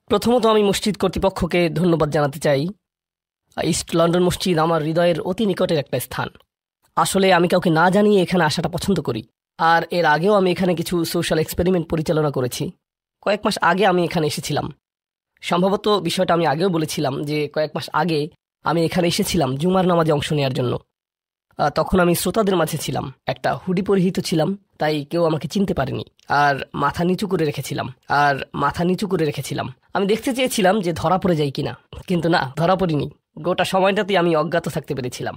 প্রথমত আমি মসজিদ কর্তৃপক্ষকে ধন্যবাদ জানাতে চাই। ইস্ট লন্ডন মসজিদ আমার হৃদয়ের অতি নিকটের একটা স্থান। আসলে আমি কাউকে না জানিয়ে এখানে আসাটা পছন্দ করি। আর এর আগেও আমি এখানে কিছু সোশ্যাল এক্সপেরিমেন্ট পরিচালনা করেছি। কয়েক মাস আগে আমি এখানে এসেছিলাম। সম্ভবত বিষয়টা আমি আগেও বলেছিলাম যে কয়েক মাস আগে আমি এখানে এসেছিলাম জুমার নামাজে অংশ নেওয়ার জন্য। তখন আমি শ্রোতাদের মাঝে ছিলাম, একটা হুডি পরিহিত ছিলাম, তাই কেউ আমাকে চিনতে পারেনি। আর মাথা নিচু করে রেখেছিলাম। আমি দেখতে চেয়েছিলাম যে ধরা পড়ে যাই কিনা, কিন্তু না, ধরা পড়িনি। গোটা সময়টাতেই আমি অজ্ঞাত থাকতে পেরেছিলাম।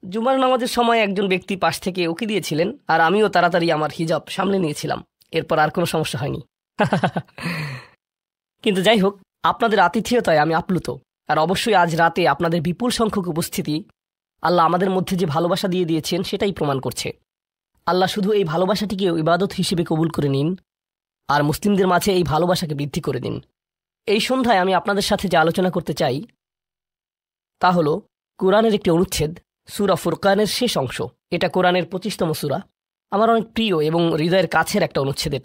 জুমার নামাজের সময় একজন ব্যক্তি পাশ থেকে উকি দিয়েছিলেন, আর আমিও তাড়াতাড়ি আমার হিজাব সামলে নিয়েছিলাম। এরপর আর কোনো সমস্যা হয়নি। কিন্তু যাই হোক, আপনাদের আতিথেয়তায় আমি আপ্লুত। আর অবশ্যই আজ রাতে আপনাদের বিপুল সংখ্যক উপস্থিতি আল্লাহ আমাদের মধ্যে যে ভালোবাসা দিয়ে দিয়েছেন সেটাই প্রমাণ করছে। আল্লাহ শুধু এই ভালোবাসাটিকে ইবাদত হিসেবে কবুল করে নিন, আর মুসলিমদের মাঝে এই ভালোবাসাকে বৃদ্ধি করে দিন। এই সন্ধ্যায় আমি আপনাদের সাথে যে আলোচনা করতে চাই তা হল কোরআনের একটি অনুচ্ছেদ, সূরা ফুরকানের শেষ অংশ। এটা কোরআনের 25তম সূরা। আমার অনেক প্রিয় এবং হৃদয়ের কাছের একটা অনুচ্ছেদ।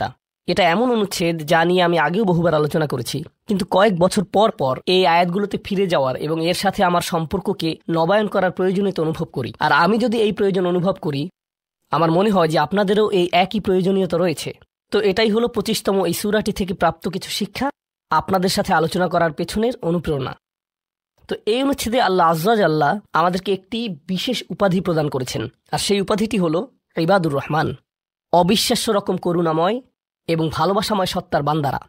এটা এমন অনুচ্ছেদ যা নিয়ে আমি আগেও বহুবার আলোচনা করেছি, কিন্তু কয়েক বছর পর পর এই আয়াতগুলোতে ফিরে যাওয়ার এবং এর সাথে আমার সম্পর্ককে নবায়ন করার প্রয়োজনীয়তা অনুভব করি। আর আমি যদি এই প্রয়োজন অনুভব করি, আমার মনে হয় যে আপনাদেরও এই একই প্রয়োজনীয়তা রয়েছে। তো এটাই হলো 25তম এই সূরাটি থেকে প্রাপ্ত কিছু শিক্ষা, আপনাদের সাথে আলোচনা করার পেছনের অনুপ্রেরণা। তো এই অনুচ্ছেদে আল্লাহ আজ্জা জাল্লা আমাদেরকে একটি বিশেষ উপাধি প্রদান করেছেন, আর সেই উপাধিটি হলো ইবাদুর রহমান, অবিশ্বাস্য রকম করুণাময় এবং ভালোবাসাময় সত্তার বান্দারা।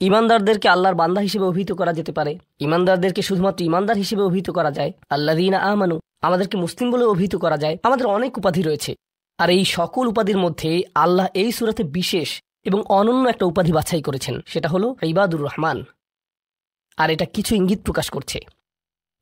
ইমানদারদেরকে আল্লাহর বান্দা হিসেবে অভিহিত করা যেতে পারে। ইমানদারদেরকে শুধুমাত্র ইমানদার হিসেবে অভিহিত করা যায়। আল্লাযীনা আমানু, আমাদেরকে মুসলিম বলে অভিহিত করা যায়। আমাদের অনেক উপাধি রয়েছে, আর এই সকল উপাধির মধ্যে আল্লাহ এই সূরাতে বিশেষ এবং অনন্য একটা উপাধি বাছাই করেছেন, সেটা হলো ইবাদুর রহমান। আর এটা কিছু ইঙ্গিত প্রকাশ করছে।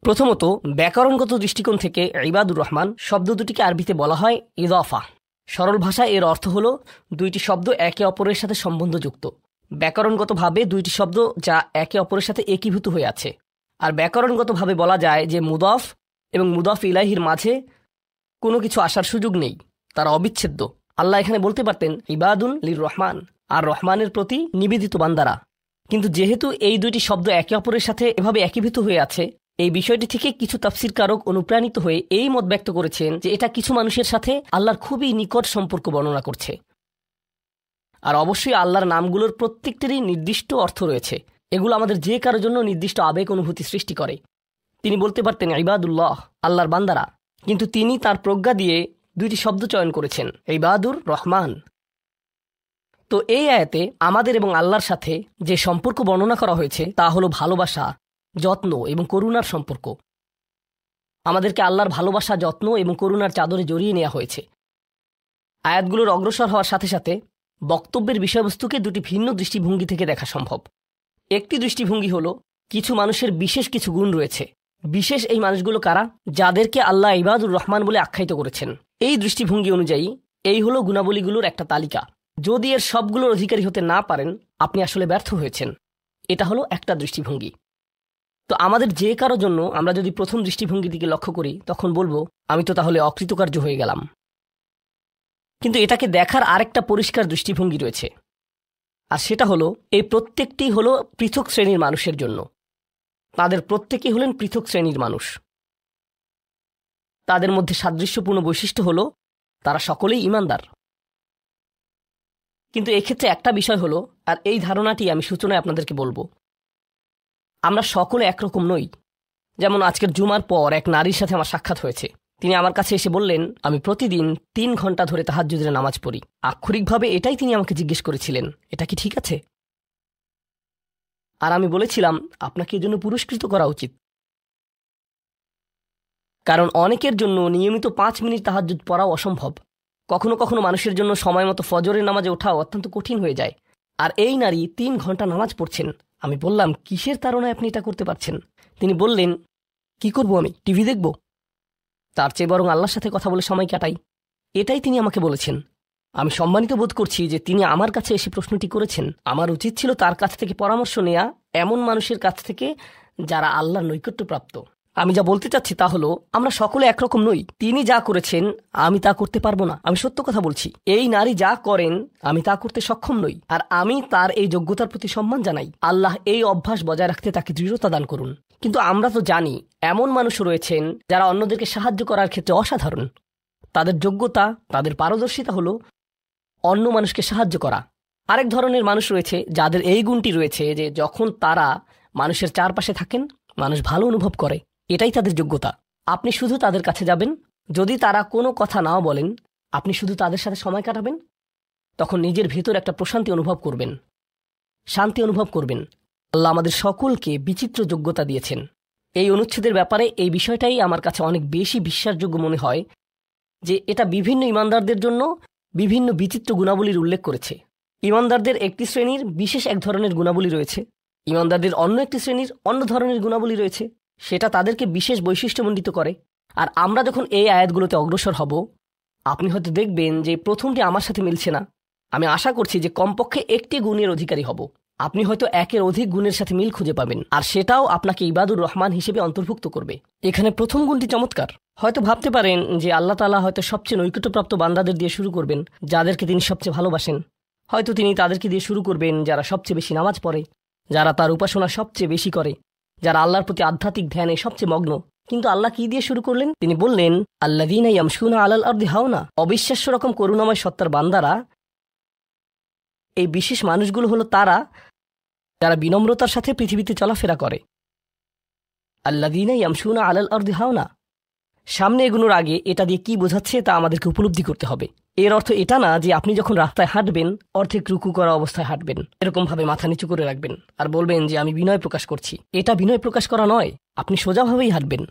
প্রথমত, ব্যাকরণগত দৃষ্টিকোণ থেকে ইবাদুর রহমান শব্দ দুটিকে আরবিতে বলা হয় ইদাফা। সরল ভাষায় এর অর্থ হলো দুইটি শব্দ একে অপরের সাথে সম্বন্ধযুক্ত। ব্যাকরণগতভাবে দুইটি শব্দ যা একে অপরের সাথে একীভূত হয়ে আছে। আর ব্যাকরণগতভাবে বলা যায় যে মুদাফ এবং মুদাফ ইলাইহির মাঝে কোনো কিছু আসার সুযোগ নেই, তারা অবিচ্ছেদ্য। আল্লাহ এখানে বলতে পারতেন ইবাদুন লির রহমান, আর রহমানের প্রতি নিবেদিত বান্দারা। কিন্তু যেহেতু এই দুইটি শব্দ একে অপরের সাথে এভাবে একীভূত হয়ে আছে, এই বিষয়টি থেকে কিছু তাফসীরকারক অনুপ্রাণিত হয়ে এই মত ব্যক্ত করেছেন যে এটা কিছু মানুষের সাথে আল্লাহর খুবই নিকট সম্পর্ক বর্ণনা করছে। আর অবশ্যই আল্লাহর নামগুলোর প্রত্যেকটিরই নির্দিষ্ট অর্থ রয়েছে। এগুলো আমাদের যে কারোর জন্য নির্দিষ্ট আবেগ অনুভূতি সৃষ্টি করে। তিনি বলতে পারতেন ইবাদুল্লাহ, আল্লাহর বান্দারা, কিন্তু তিনি তার প্রজ্ঞা দিয়ে দুইটি শব্দ চয়ন করেছেন, ইবাদুর রহমান। তো এই আয়াতে আমাদের এবং আল্লাহর সাথে যে সম্পর্ক বর্ণনা করা হয়েছে তা হলো ভালোবাসা, যত্ন এবং করুণার সম্পর্ক। আমাদেরকে আল্লাহর ভালোবাসা, যত্ন এবং করুণার চাদরে জড়িয়ে নেওয়া হয়েছে। আয়াতগুলোর অগ্রসর হওয়ার সাথে সাথে বক্তব্যের বিষয়বস্তুকে দুটি ভিন্ন দৃষ্টিভঙ্গি থেকে দেখা সম্ভব। একটি দৃষ্টিভঙ্গি হলো কিছু মানুষের বিশেষ কিছু গুণ রয়েছে। বিশেষ এই মানুষগুলো কারা? যাদেরকে আল্লাহ ইবাদুর রহমান বলে আখ্যায়িত করেছেন। এই দৃষ্টিভঙ্গি অনুযায়ী এই হলো গুণাবলীগুলোর একটা তালিকা। যদি এর সবগুলোর অধিকারী হতে না পারেন, আপনি আসলে ব্যর্থ হয়েছেন। এটা হলো একটা দৃষ্টিভঙ্গি। তো আমাদের যে কারো জন্য আমরা যদি প্রথম দৃষ্টিভঙ্গির দিকে লক্ষ্য করি, তখন বলবো আমি তো তাহলে অকৃতকার্য হয়ে গেলাম। কিন্তু এটাকে দেখার আরেকটা পরিষ্কার দৃষ্টিভঙ্গি রয়েছে, আর সেটা হলো এই প্রত্যেকটি হলো পৃথক শ্রেণীর মানুষের জন্য। তাদের প্রত্যেকেই হলেন পৃথক শ্রেণীর মানুষ। তাদের মধ্যে সাদৃশ্যপূর্ণ বৈশিষ্ট্য হলো তারা সকলেই ঈমানদার। কিন্তু এক্ষেত্রে একটা বিষয় হলো, আর এই ধারণাটি আমি সূচনায় আপনাদেরকে বলবো, আমরা সকলে একরকম নই। যেমন আজকের জুমার পর এক নারীর সাথে আমার সাক্ষাৎ হয়েছে। তিনি আমার কাছে এসে বললেন, আমি প্রতিদিন 3 ঘন্টা ধরে তাহাজ্জুদের নামাজ পড়ি। আক্ষরিকভাবে এটাই তিনি আমাকে জিজ্ঞেস করেছিলেন, এটা কি ঠিক আছে? আর আমি বলেছিলাম, আপনাকে এর জন্য পুরস্কৃত করা উচিত। কারণ অনেকের জন্য নিয়মিত 5 মিনিট তাহাজ্জুদ পড়াও অসম্ভব। কখনো কখনো মানুষের জন্য সময় মতো ফজরের নামাজে ওঠাও অত্যন্ত কঠিন হয়ে যায়। আর এই নারী 3 ঘন্টা নামাজ পড়ছেন। আমি বললাম, কিসের তাড়নায় আপনি এটা করতে পারছেন? তিনি বললেন, কি করব আমি, টিভি দেখব? তার চেয়ে বরং আল্লাহর সাথে কথা বলে সময় কাটাই। এটাই তিনি আমাকে বলেছেন। আমি সম্মানিত বোধ করছি যে তিনি আমার কাছে এসে প্রশ্নটি করেছেন। আমার উচিত ছিল তার কাছ থেকে পরামর্শ নেওয়া, এমন মানুষের কাছ থেকে যারা আল্লাহর নৈকট্যপ্রাপ্ত। আমি যা বলতে চাচ্ছি তা হলো, আমরা সকলে একরকম নই। তিনি যা করেছেন আমি তা করতে পারবো না, আমি সত্য কথা বলছি। এই নারী যা করেন আমি তা করতে সক্ষম নই, আর আমি তার এই যোগ্যতার প্রতি সম্মান জানাই। আল্লাহ এই অভ্যাস বজায় রাখতে তাকে দৃঢ়তা দান করুন। কিন্তু আমরা তো জানি এমন মানুষ রয়েছেন যারা অন্যদেরকে সাহায্য করার ক্ষেত্রে অসাধারণ। তাদের যোগ্যতা, তাদের পারদর্শিতা হলো অন্য মানুষকে সাহায্য করা। আরেক ধরনের মানুষ রয়েছে যাদের এই গুণটি রয়েছে যে যখন তারা মানুষের চারপাশে থাকেন মানুষ ভালো অনুভব করে, এটাই তাদের যোগ্যতা। আপনি শুধু তাদের কাছে যাবেন, যদি তারা কোনো কথা নাও বলেন, আপনি শুধু তাদের সাথে সময় কাটাবেন, তখন নিজের ভেতর একটা প্রশান্তি অনুভব করবেন, শান্তি অনুভব করবেন। আল্লাহ আমাদের সকলকে বিচিত্র যোগ্যতা দিয়েছেন। এই অনুচ্ছেদের ব্যাপারে এই বিষয়টাই আমার কাছে অনেক বেশি বিশ্বাসযোগ্য মনে হয় যে এটা বিভিন্ন ইমানদারদের জন্য বিভিন্ন বিচিত্র গুণাবলীর উল্লেখ করেছে। ইমানদারদের একটি শ্রেণীর বিশেষ এক ধরনের গুণাবলী রয়েছে, ইমানদারদের অন্য একটি শ্রেণীর অন্য ধরনের গুণাবলী রয়েছে, সেটা তাদেরকে বিশেষ বৈশিষ্ট্যমণ্ডিত করে। আর আমরা যখন এই আয়াতগুলোতে অগ্রসর হব, আপনি হয়তো দেখবেন যে প্রথমটি আমার সাথে মিলছে না। আমি আশা করছি যে কমপক্ষে একটি গুণের অধিকারী হব। আপনি হয়তো একের অধিক গুণের সাথে মিল খুঁজে পাবেন, আর সেটাও আপনাকে ইবাদুর রহমান হিসেবে অন্তর্ভুক্ত করবে। এখানে প্রথম গুণটি চমৎকার। হয়তো ভাবতে পারেন যে আল্লাহ তাআলা হয়তো সবচেয়ে নৈকট্যপ্রাপ্ত বান্দাদের দিয়ে শুরু করবেন, যাদেরকে তিনি সবচেয়ে ভালোবাসেন। হয়তো তিনি তাদেরকে দিয়ে শুরু করবেন যারা সবচেয়ে বেশি নামাজ পড়ে, যারা তার উপাসনা সবচেয়ে বেশি করে, যারা আল্লাহর প্রতি আধ্যাত্মিক ধ্যানে সবচেয়ে মগ্ন। কিন্তু আল্লাহ কি দিয়ে শুরু করলেন? তিনি বললেন, আল্লাযীনা ইয়ামশুনা আলাল আরদি হাওনা। অবিশ্বাস্য রকম করুণাময় সত্তার বান্দারা, এই বিশেষ মানুষগুলো হলো তারা যারা বিনম্রতার সাথে পৃথিবীতে চলাফেরা করে। আল্লাযীনা ইয়ামশুনা আলাল আরদি হাওনা। সামনে এগোনোর আগে এটা দিয়ে কি বোঝাচ্ছে তা আমাদেরকে উপলব্ধি করতে হবে। এর অর্থ এটা না যে আপনি যখন রাস্তায় হাঁটবেন অর্ধেক রুকু করা অবস্থায় হাঁটবেন, এরকমভাবে মাথা নিচু করে রাখবেন আর বলবেন যে আমি বিনয় প্রকাশ করছি। এটা বিনয় প্রকাশ করা নয়। আপনি সোজাভাবেই হাঁটবেন।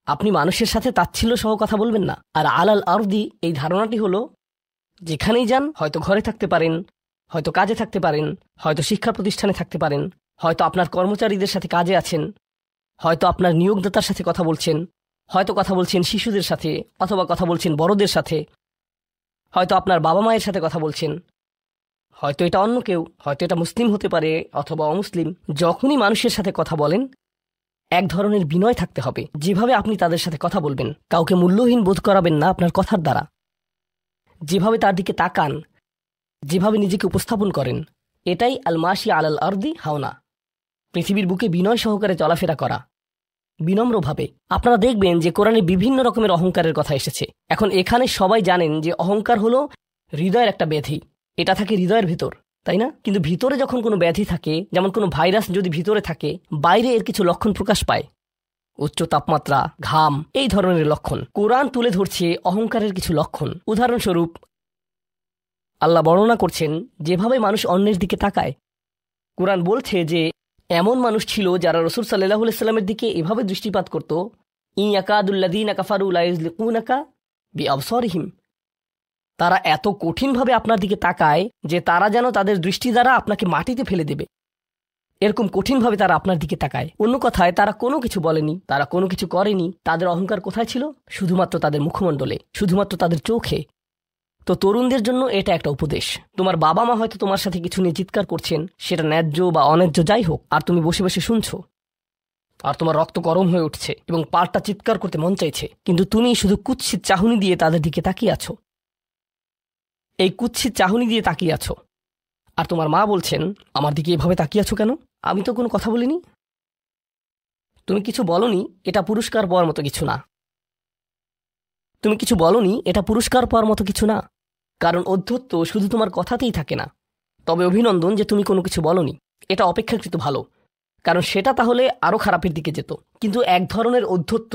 আপনি মানুষের সাথে তাচ্ছিল্য সহ কথা বলবেন না। আর আলাল আরদি, এই ধারণাটি হলো যেখানেই যান, হয়তো ঘরে থাকতে পারেন, হয়তো কাজে থাকতে পারেন, হয়তো শিক্ষা প্রতিষ্ঠানে থাকতে পারেন, হয়তো আপনার কর্মচারীদের সাথে কাজে আছেন, হয়তো আপনার নিয়োগদাতার সাথে কথা বলছেন, হয়তো কথা বলছেন শিশুদের সাথে, অথবা কথা বলছেন বড়দের সাথে, হয়তো আপনার বাবা মায়ের সাথে কথা বলছেন, হয়তো এটা অন্য কেউ, হয়তো এটা মুসলিম হতে পারে অথবা অমুসলিম। যখনই মানুষের সাথে কথা বলেন এক ধরনের বিনয় থাকতে হবে। যেভাবে আপনি তাদের সাথে কথা বলবেন, কাউকে মূল্যহীন বোধ করাবেন না আপনার কথার দ্বারা। যেভাবে তার দিকে তাকান, যেভাবে নিজেকে উপস্থাপন করেন, এটাই আল মাশি আলাল আরদি হাওনা। পৃথিবীর বুকে বিনয় সহকারে চলাফেরা করা, বিনম্রভাবে। আপনারা দেখবেন যে কোরআনে বিভিন্ন রকমের অহংকারের কথা এসেছে। এখন এখানে সবাই জানেন যে অহংকার হলো হৃদয়ের একটা ব্যাধি। এটা থাকে হৃদয়ের ভেতর, তাই না? কিন্তু ভিতরে যখন কোনো ব্যাধি থাকে, যেমন কোনো ভাইরাস যদি ভিতরে থাকে, বাইরে এর কিছু লক্ষণ প্রকাশ পায়, উচ্চ তাপমাত্রা, ঘাম, এই ধরনের লক্ষণ। কোরআন তুলে ধরছে অহংকারের কিছু লক্ষণ। উদাহরণস্বরূপ আল্লাহ বর্ণনা করছেন যেভাবে মানুষ অন্যের দিকে তাকায়। কোরআন বলছে যে এমন মানুষ ছিল যারা রাসূল সাল্লাল্লাহু আলাইহি সাল্লামের দিকে এভাবে দৃষ্টিপাত করত, ইয়াকাদুল্লাযীনা কাফারু লা ইউযলিকুনাকা বিআবসারিহিম। তারা এত কঠিনভাবে আপনার দিকে তাকায় যে তারা যেন তাদের দৃষ্টি দ্বারা আপনাকে মাটিতে ফেলে দেবে। এরকম কঠিনভাবে তারা আপনার দিকে তাকায়। অন্য কথায়, তারা কোনো কিছু বলেনি, তারা কোনো কিছু করেনি। তাদের অহংকার কোথায় ছিল? শুধুমাত্র তাদের মুখমণ্ডলে, শুধুমাত্র তাদের চোখে। তো তরুণদের জন্য এটা একটা উপদেশ। তোমার বাবা মা হয়তো তোমার সাথে কিছু নিয়ে চিৎকার করছেন, সেটা ন্যায্য বা অন্যায্য যাই হোক, আর তুমি বসে বসে শুনছো, আর তোমার রক্ত গরম হয়ে উঠছে এবং পাল্টা চিৎকার করতে মন চাইছে, কিন্তু তুমি শুধু কুৎসিত চাহনি দিয়ে তাদের দিকে তাকিয়ে আছো। এই কুৎসিত চাহনি দিয়ে তাকিয়ে আছো, আর তোমার মা বলছেন, আমার দিকে এভাবে তাকিয়ে আছো কেন? আমি তো কোনো কথা বলিনি। তুমি কিছু বলনি, এটা পুরস্কার পাওয়ার মতো কিছু না। তুমি কিছু বলনি, এটা পুরস্কার পাওয়ার মতো কিছু না। কারণ অধ্যত্ব শুধু তোমার কথাতেই থাকে না। তবে অভিনন্দন যে তুমি কোনো কিছু বলনি, এটা অপেক্ষাকৃত ভালো, কারণ সেটা তাহলে আরও খারাপের দিকে যেত। কিন্তু এক ধরনের অধ্যত্ব,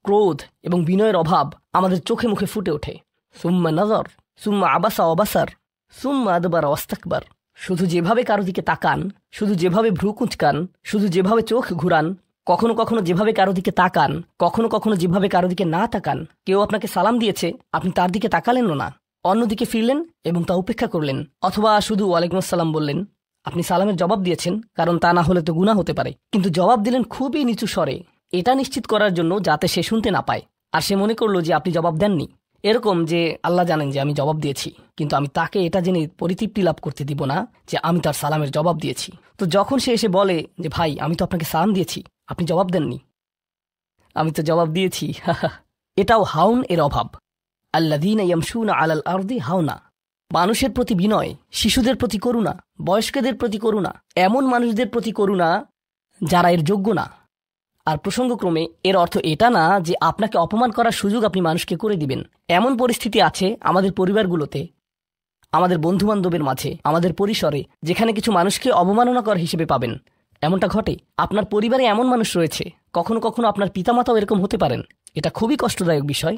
ক্রোধ এবং বিনয়ের অভাব আমাদের চোখে মুখে ফুটে ওঠে। সুম্মা নজর, সুম্মা আবাসা অবাসার, সুম্মা আদবার ওয়াস্তাকবার। শুধু যেভাবে কারো দিকে তাকান, শুধু যেভাবে ভ্রু কুঁচকান, শুধু যেভাবে চোখ ঘুরান, কখনো কখনো যেভাবে কারো দিকে তাকান, কখনো কখনো যেভাবে কারো দিকে না তাকান। কেউ আপনাকে সালাম দিয়েছে, আপনি তার দিকে তাকালেনও না, অন্যদিকে ফিরলেন এবং তা উপেক্ষা করলেন, অথবা শুধু ওয়ালাইকুম আসসালাম বললেন। আপনি সালামের জবাব দিয়েছেন, কারণ তা না হলে তো গুনাহ হতে পারে, কিন্তু জবাব দিলেন খুবই নিচু স্বরে, এটা নিশ্চিত করার জন্য যাতে সে শুনতে না পায়, আর সে মনে করলো যে আপনি জবাব দেননি। এরকম যে আল্লাহ জানেন যে আমি জবাব দিয়েছি, কিন্তু আমি তাকে এটা জেনে পরিতৃপ্তি লাভ করতে দিব না যে আমি তার সালামের জবাব দিয়েছি। তো যখন সে এসে বলে যে ভাই, আমি তো আপনাকে সালাম দিয়েছি, আপনি জবাব দেননি, আমি তো জবাব দিয়েছি। এটাও হাউন এর অভাব। আল্লাযীনা ইয়ামশুনা আলাল আরদি হাওনা, মানুষের প্রতি বিনয়, শিশুদের প্রতি করুণা, বয়স্কদের প্রতি করুণা, এমন মানুষদের প্রতি করুণা যারা এর যোগ্য না। আর প্রসঙ্গক্রমে এর অর্থ এটা না যে আপনাকে অপমান করার সুযোগ আপনি মানুষকে করে দিবেন। এমন পরিস্থিতি আছে আমাদের পরিবারগুলোতে, আমাদের বন্ধুবান্ধবের মাঝে, আমাদের পরিসরে, যেখানে কিছু মানুষকে অবমাননাকর হিসেবে পাবেন। এমনটা ঘটে। আপনার পরিবারে এমন মানুষ রয়েছে, কখনো কখনো আপনার পিতামাতাও এরকম হতে পারেন। এটা খুবই কষ্টদায়ক বিষয়,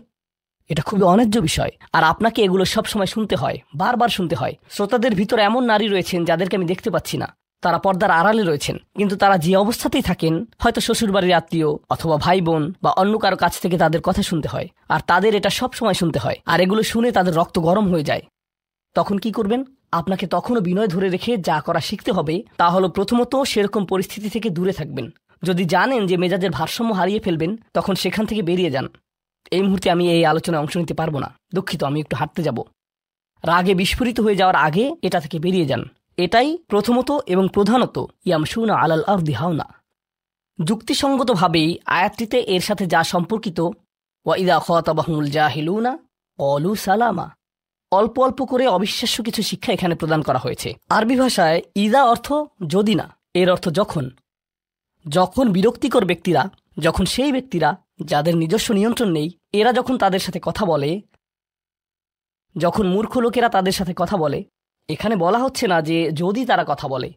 এটা খুবই অন্যায্য বিষয়। আর আপনাকে এগুলো সব সময় শুনতে হয়, বারবার শুনতে হয়। শ্রোতাদের ভিতরে এমন নারী রয়েছেন যাদেরকে আমি দেখতে পাচ্ছি না, তারা পর্দার আড়ালে রয়েছেন, কিন্তু তারা যে অবস্থাতেই থাকেন, হয়তো শ্বশুরবাড়ির আত্মীয় অথবা ভাই বোন বা অন্য কারো কাছ থেকে তাদের কথা শুনতে হয়, আর তাদের এটা সব সময় শুনতে হয়। আর এগুলো শুনে তাদের রক্ত গরম হয়ে যায়। তখন কি করবেন? আপনাকে তখনও বিনয় ধরে রেখে যা করা শিখতে হবে তা হলো, প্রথমত সেরকম পরিস্থিতি থেকে দূরে থাকবেন। যদি জানেন যে মেজাজের ভারসাম্য হারিয়ে ফেলবেন, তখন সেখান থেকে বেরিয়ে যান। এই মুহূর্তে আমি এই আলোচনায় অংশ নিতে পারবো না, দুঃখিত, আমি একটু হাঁটতে যাব। রাগে বিস্ফোরিত হয়ে যাওয়ার আগে এটা থেকে বেরিয়ে যান। এটাই প্রথমত এবং প্রধানত ইয়ামশুনা আলাল আরদি হাওনা। যুক্তিসঙ্গতভাবেই আয়াতটিতে এর সাথে যা সম্পর্কিত, ওয়া ইযা খাতাবাহুমুল জাহিলুনা ক্বালু সালামা, অল্প অল্প করে অবিশ্বাস্য কিছু শিক্ষা এখানে প্রদান করা হয়েছে। আরবি ভাষায় ইদা অর্থ যদি না, এর অর্থ যখন। যখন বিরক্তিকর ব্যক্তিরা, যখন সেই ব্যক্তিরা যাদের নিজস্ব নিয়ন্ত্রণ নেই, এরা যখন তাদের সাথে কথা বলে, যখন মূর্খ লোকেরা তাদের সাথে কথা বলে, এখানে বলা হচ্ছে না যে যদি তারা কথা বলে,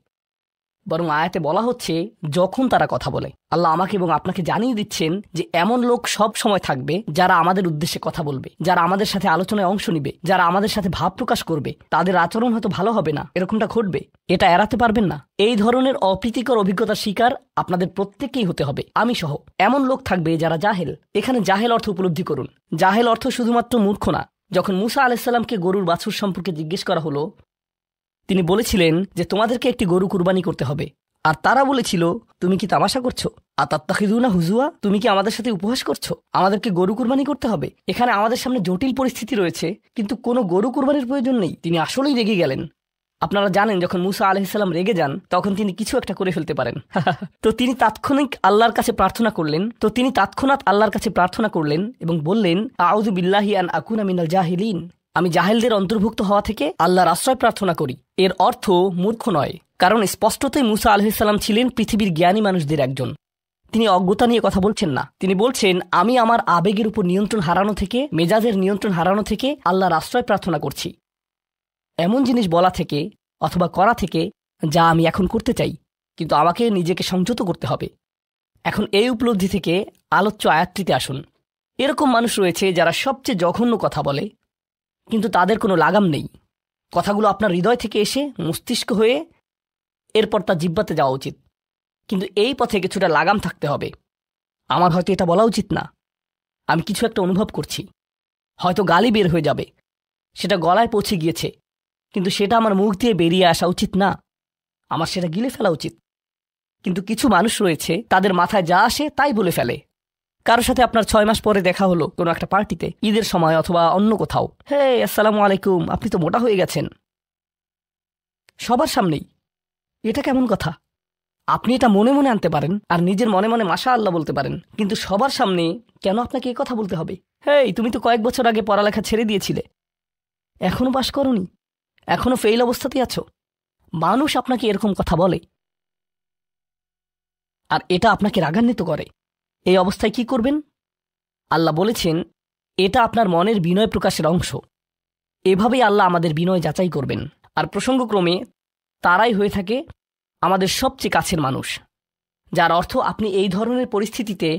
বরং আয়াতে বলা হচ্ছে যখন তারা কথা বলে। আল্লাহ আমাকে এবং আপনাকে জানিয়ে দিচ্ছেন যে এমন লোক সব সময় থাকবে যারা আমাদের উদ্দেশ্যে কথা বলবে, যারা আমাদের সাথে আলোচনায় অংশ নিবে, যারা আমাদের সাথে ভাব প্রকাশ করবে। তাদের আচরণ হয়তো ভালো হবে না, এরকমটা ঘটবে, এটা এড়াতে পারবেন না। এই ধরনের অপ্রীতিকর অভিজ্ঞতার শিকার আপনাদের প্রত্যেককেই হতে হবে, আমি সহ। এমন লোক থাকবে যারা জাহেল। এখানে জাহেল অর্থ উপলব্ধি করুন। জাহেল অর্থ শুধুমাত্র মূর্খ না। যখন মুসা আলাইসাল্লামকে গরুর বাছুর সম্পর্কে জিজ্ঞেস করা হলো, তিনি বলেছিলেন যে তোমাদেরকে একটি গরু কুরবানি করতে হবে। আর তারা বলেছিল, তুমি কি তামাশা করছো? আতাত্তাখিযুনা হুজুয়া, তুমি কি আমাদের সাথে উপহাস করছো? আমাদেরকে গরু কুরবানি করতে হবে? এখানে আমাদের সামনে জটিল পরিস্থিতি রয়েছে, কিন্তু কোনো গরু কুরবানির প্রয়োজন নেই। তিনি আসলেই রেগে গেলেন। আপনারা জানেন, যখন মুসা আলাইহিসসালাম রেগে যান, তখন তিনি কিছু একটা করে ফেলতে পারেন। তো তিনি তৎক্ষণাৎ আল্লাহর কাছে প্রার্থনা করলেন এবং বললেন, আউযু বিল্লাহি আন আকুনা মিনাল জাহিলিন, আমি জাহেলদের অন্তর্ভুক্ত হওয়া থেকে আল্লাহর আশ্রয় প্রার্থনা করি। এর অর্থ মূর্খ নয়, কারণ স্পষ্টতই মুসা আলাইহিসসালাম ছিলেন পৃথিবীর জ্ঞানী মানুষদের একজন। তিনি অজ্ঞতা নিয়ে কথা বলছেন না। তিনি বলছেন, আমি আমার আবেগের উপর নিয়ন্ত্রণ হারানো থেকে, মেজাজের নিয়ন্ত্রণ হারানো থেকে আল্লাহর আশ্রয় প্রার্থনা করছি। এমন জিনিস বলা থেকে অথবা করা থেকে যা আমি এখন করতে চাই, কিন্তু আমাকে নিজেকে সংযত করতে হবে। এখন এই উপলব্ধি থেকে আলোচ্য আয়াতটিতে আসুন। এরকম মানুষ রয়েছে যারা সবচেয়ে জঘন্য কথা বলে, কিন্তু তাদের কোনো লাগাম নেই। কথাগুলো আপনার হৃদয় থেকে এসে মস্তিষ্ক হয়ে এরপর তা জিহ্বাতে যাওয়া উচিত, কিন্তু এই পথে কিছুটা লাগাম থাকতে হবে। আমার হয়তো এটা বলা উচিত না, আমি কিছু একটা অনুভব করছি, হয়তো গালি বের হয়ে যাবে, সেটা গলায় পৌঁছে গিয়েছে, কিন্তু সেটা আমার মুখ দিয়ে বেরিয়ে আসা উচিত না, আমার সেটা গিলে ফেলা উচিত। কিন্তু কিছু মানুষ রয়েছে, তাদের মাথায় যা আসে তাই বলে ফেলে। কারোর সাথে আপনার 6 মাস পরে দেখা হলো কোনো একটা পার্টিতে, ঈদের সময় অথবা অন্য কোথাও, হে আসসালামু আলাইকুম, আপনি তো মোটা হয়ে গেছেন, সবার সামনেই। এটা কেমন কথা? আপনি এটা মনে মনে আনতে পারেন আর নিজের মনে মনে মাশাআল্লাহ বলতে পারেন, কিন্তু সবার সামনে কেন আপনাকে এই কথা বলতে হবে? হেই, তুমি তো কয়েক বছর আগে পড়ালেখা ছেড়ে দিয়েছিলে, এখনো পাশ করনি, এখনো ফেল অবস্থাতেই আছো। মানুষ আপনাকে এরকম কথা বলে আর এটা আপনাকে রাগান্বিত করে। এই অবস্থায় কি করবেন? আল্লাহ বলেছেন, এটা আপনার মনের বিনয় প্রকাশের অংশ। এভাবেই আল্লাহ আমাদের বিনয় যাচাই করবেন। আর প্রসঙ্গক্রমে তারাই হয়ে থাকে আমাদের সবচেয়ে কাছের মানুষ, যার অর্থ আপনি এই ধরনের পরিস্থিতিতে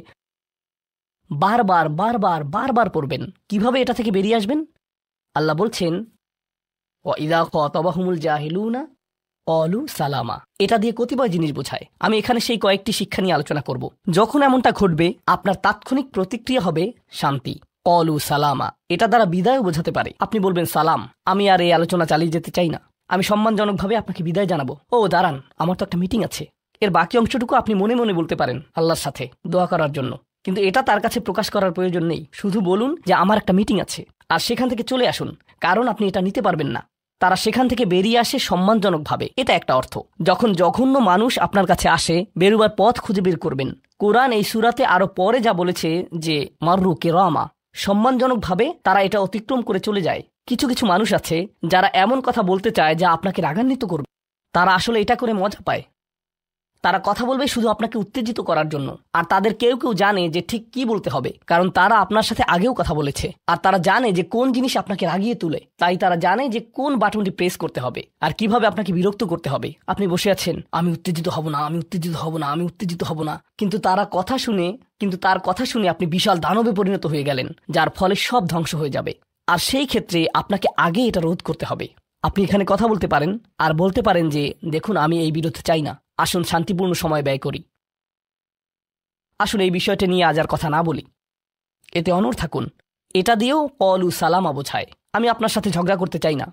বারবার বারবার বারবার পড়বেন। কিভাবে এটা থেকে বেরিয়ে আসবেন? আল্লাহ বলছেন, ওয়া ইযা খাতাবাহুমুল জাহিলুনা ক্বালু সালামা। এটা দিয়ে কতিপয় জিনিস বোঝায়। আমি এখানে সেই কয়েকটি শিক্ষা নিয়ে আলোচনা করব। যখন এমনটা ঘটবে, আপনার তাৎক্ষণিক প্রতিক্রিয়া হবে শান্তি, ক্বালু সালামা। এটা দ্বারা বিদায়ও বোঝাতে পারে। আপনি বলবেন, সালাম, আমি আর এই আলোচনা চালিয়ে যেতে চাই না, আমি সম্মানজনকভাবে আপনাকে বিদায় জানাবো। ও দাঁড়ান, আমার তো একটা মিটিং আছে। এর বাকি অংশটুকু আপনি মনে মনে বলতে পারেন আল্লাহর সাথে দোয়া করার জন্য, কিন্তু এটা তার কাছে প্রকাশ করার প্রয়োজন নেই। শুধু বলুন যে আমার একটা মিটিং আছে, আর সেখান থেকে চলে আসুন, কারণ আপনি এটা নিতে পারবেন না। তারা সেখান থেকে বেরিয়ে আসে সম্মানজনকভাবে, এটা একটা অর্থ। যখন জঘন্য মানুষ আপনার কাছে আসে, বেরোবার পথ খুঁজে বের করবেন, কোরআন এই সূরাতে আরো পরে যা বলেছে যে মাররু কিরামা, সম্মানজনকভাবে তারা এটা অতিক্রম করে চলে যায়। কিছু কিছু মানুষ আছে যারা এমন কথা বলতে চায় যা আপনাকে রাগান্বিত করবে। তারা আসলে এটা করে মজা পায়। তারা কথা বলবে শুধু আপনাকে উত্তেজিত করার জন্য। আর তাদের কেউ কেউ জানে যে ঠিক কি বলতে হবে, কারণ তারা আপনার সাথে আগেও কথা বলেছে। আর তারা জানে যে কোন জিনিস আপনাকে রাগিয়ে তুলে, তাই তারা জানে যে কোন বাটনটি প্রেস করতে হবে আর কিভাবে আপনাকে বিরক্ত করতে হবে। আপনি বসে আছেন, আমি উত্তেজিত হব না, আমি উত্তেজিত হব না, আমি উত্তেজিত হব না, কিন্তু তার কথা শুনে আপনি বিশাল দানবে পরিণত হয়ে গেলেন, যার ফলে সব ধ্বংস হয়ে যাবে। আর সেই ক্ষেত্রে আপনাকে আগে এটা রোধ করতে হবে। আপনি এখানে কথা বলতে পারেন আর বলতে পারেন যে দেখুন, আমি এই বিরোধ চাই না, আসুন শান্তিপূর্ণ সময় ব্যয় করি। আসলে এই বিষয়টা নিয়ে আজ আর কথা না বলি, এতে অনড় থাকুন। এটা দিয়েও কলু সালামা বোঝায়, আমি আপনার সাথে ঝগড়া করতে চাই না,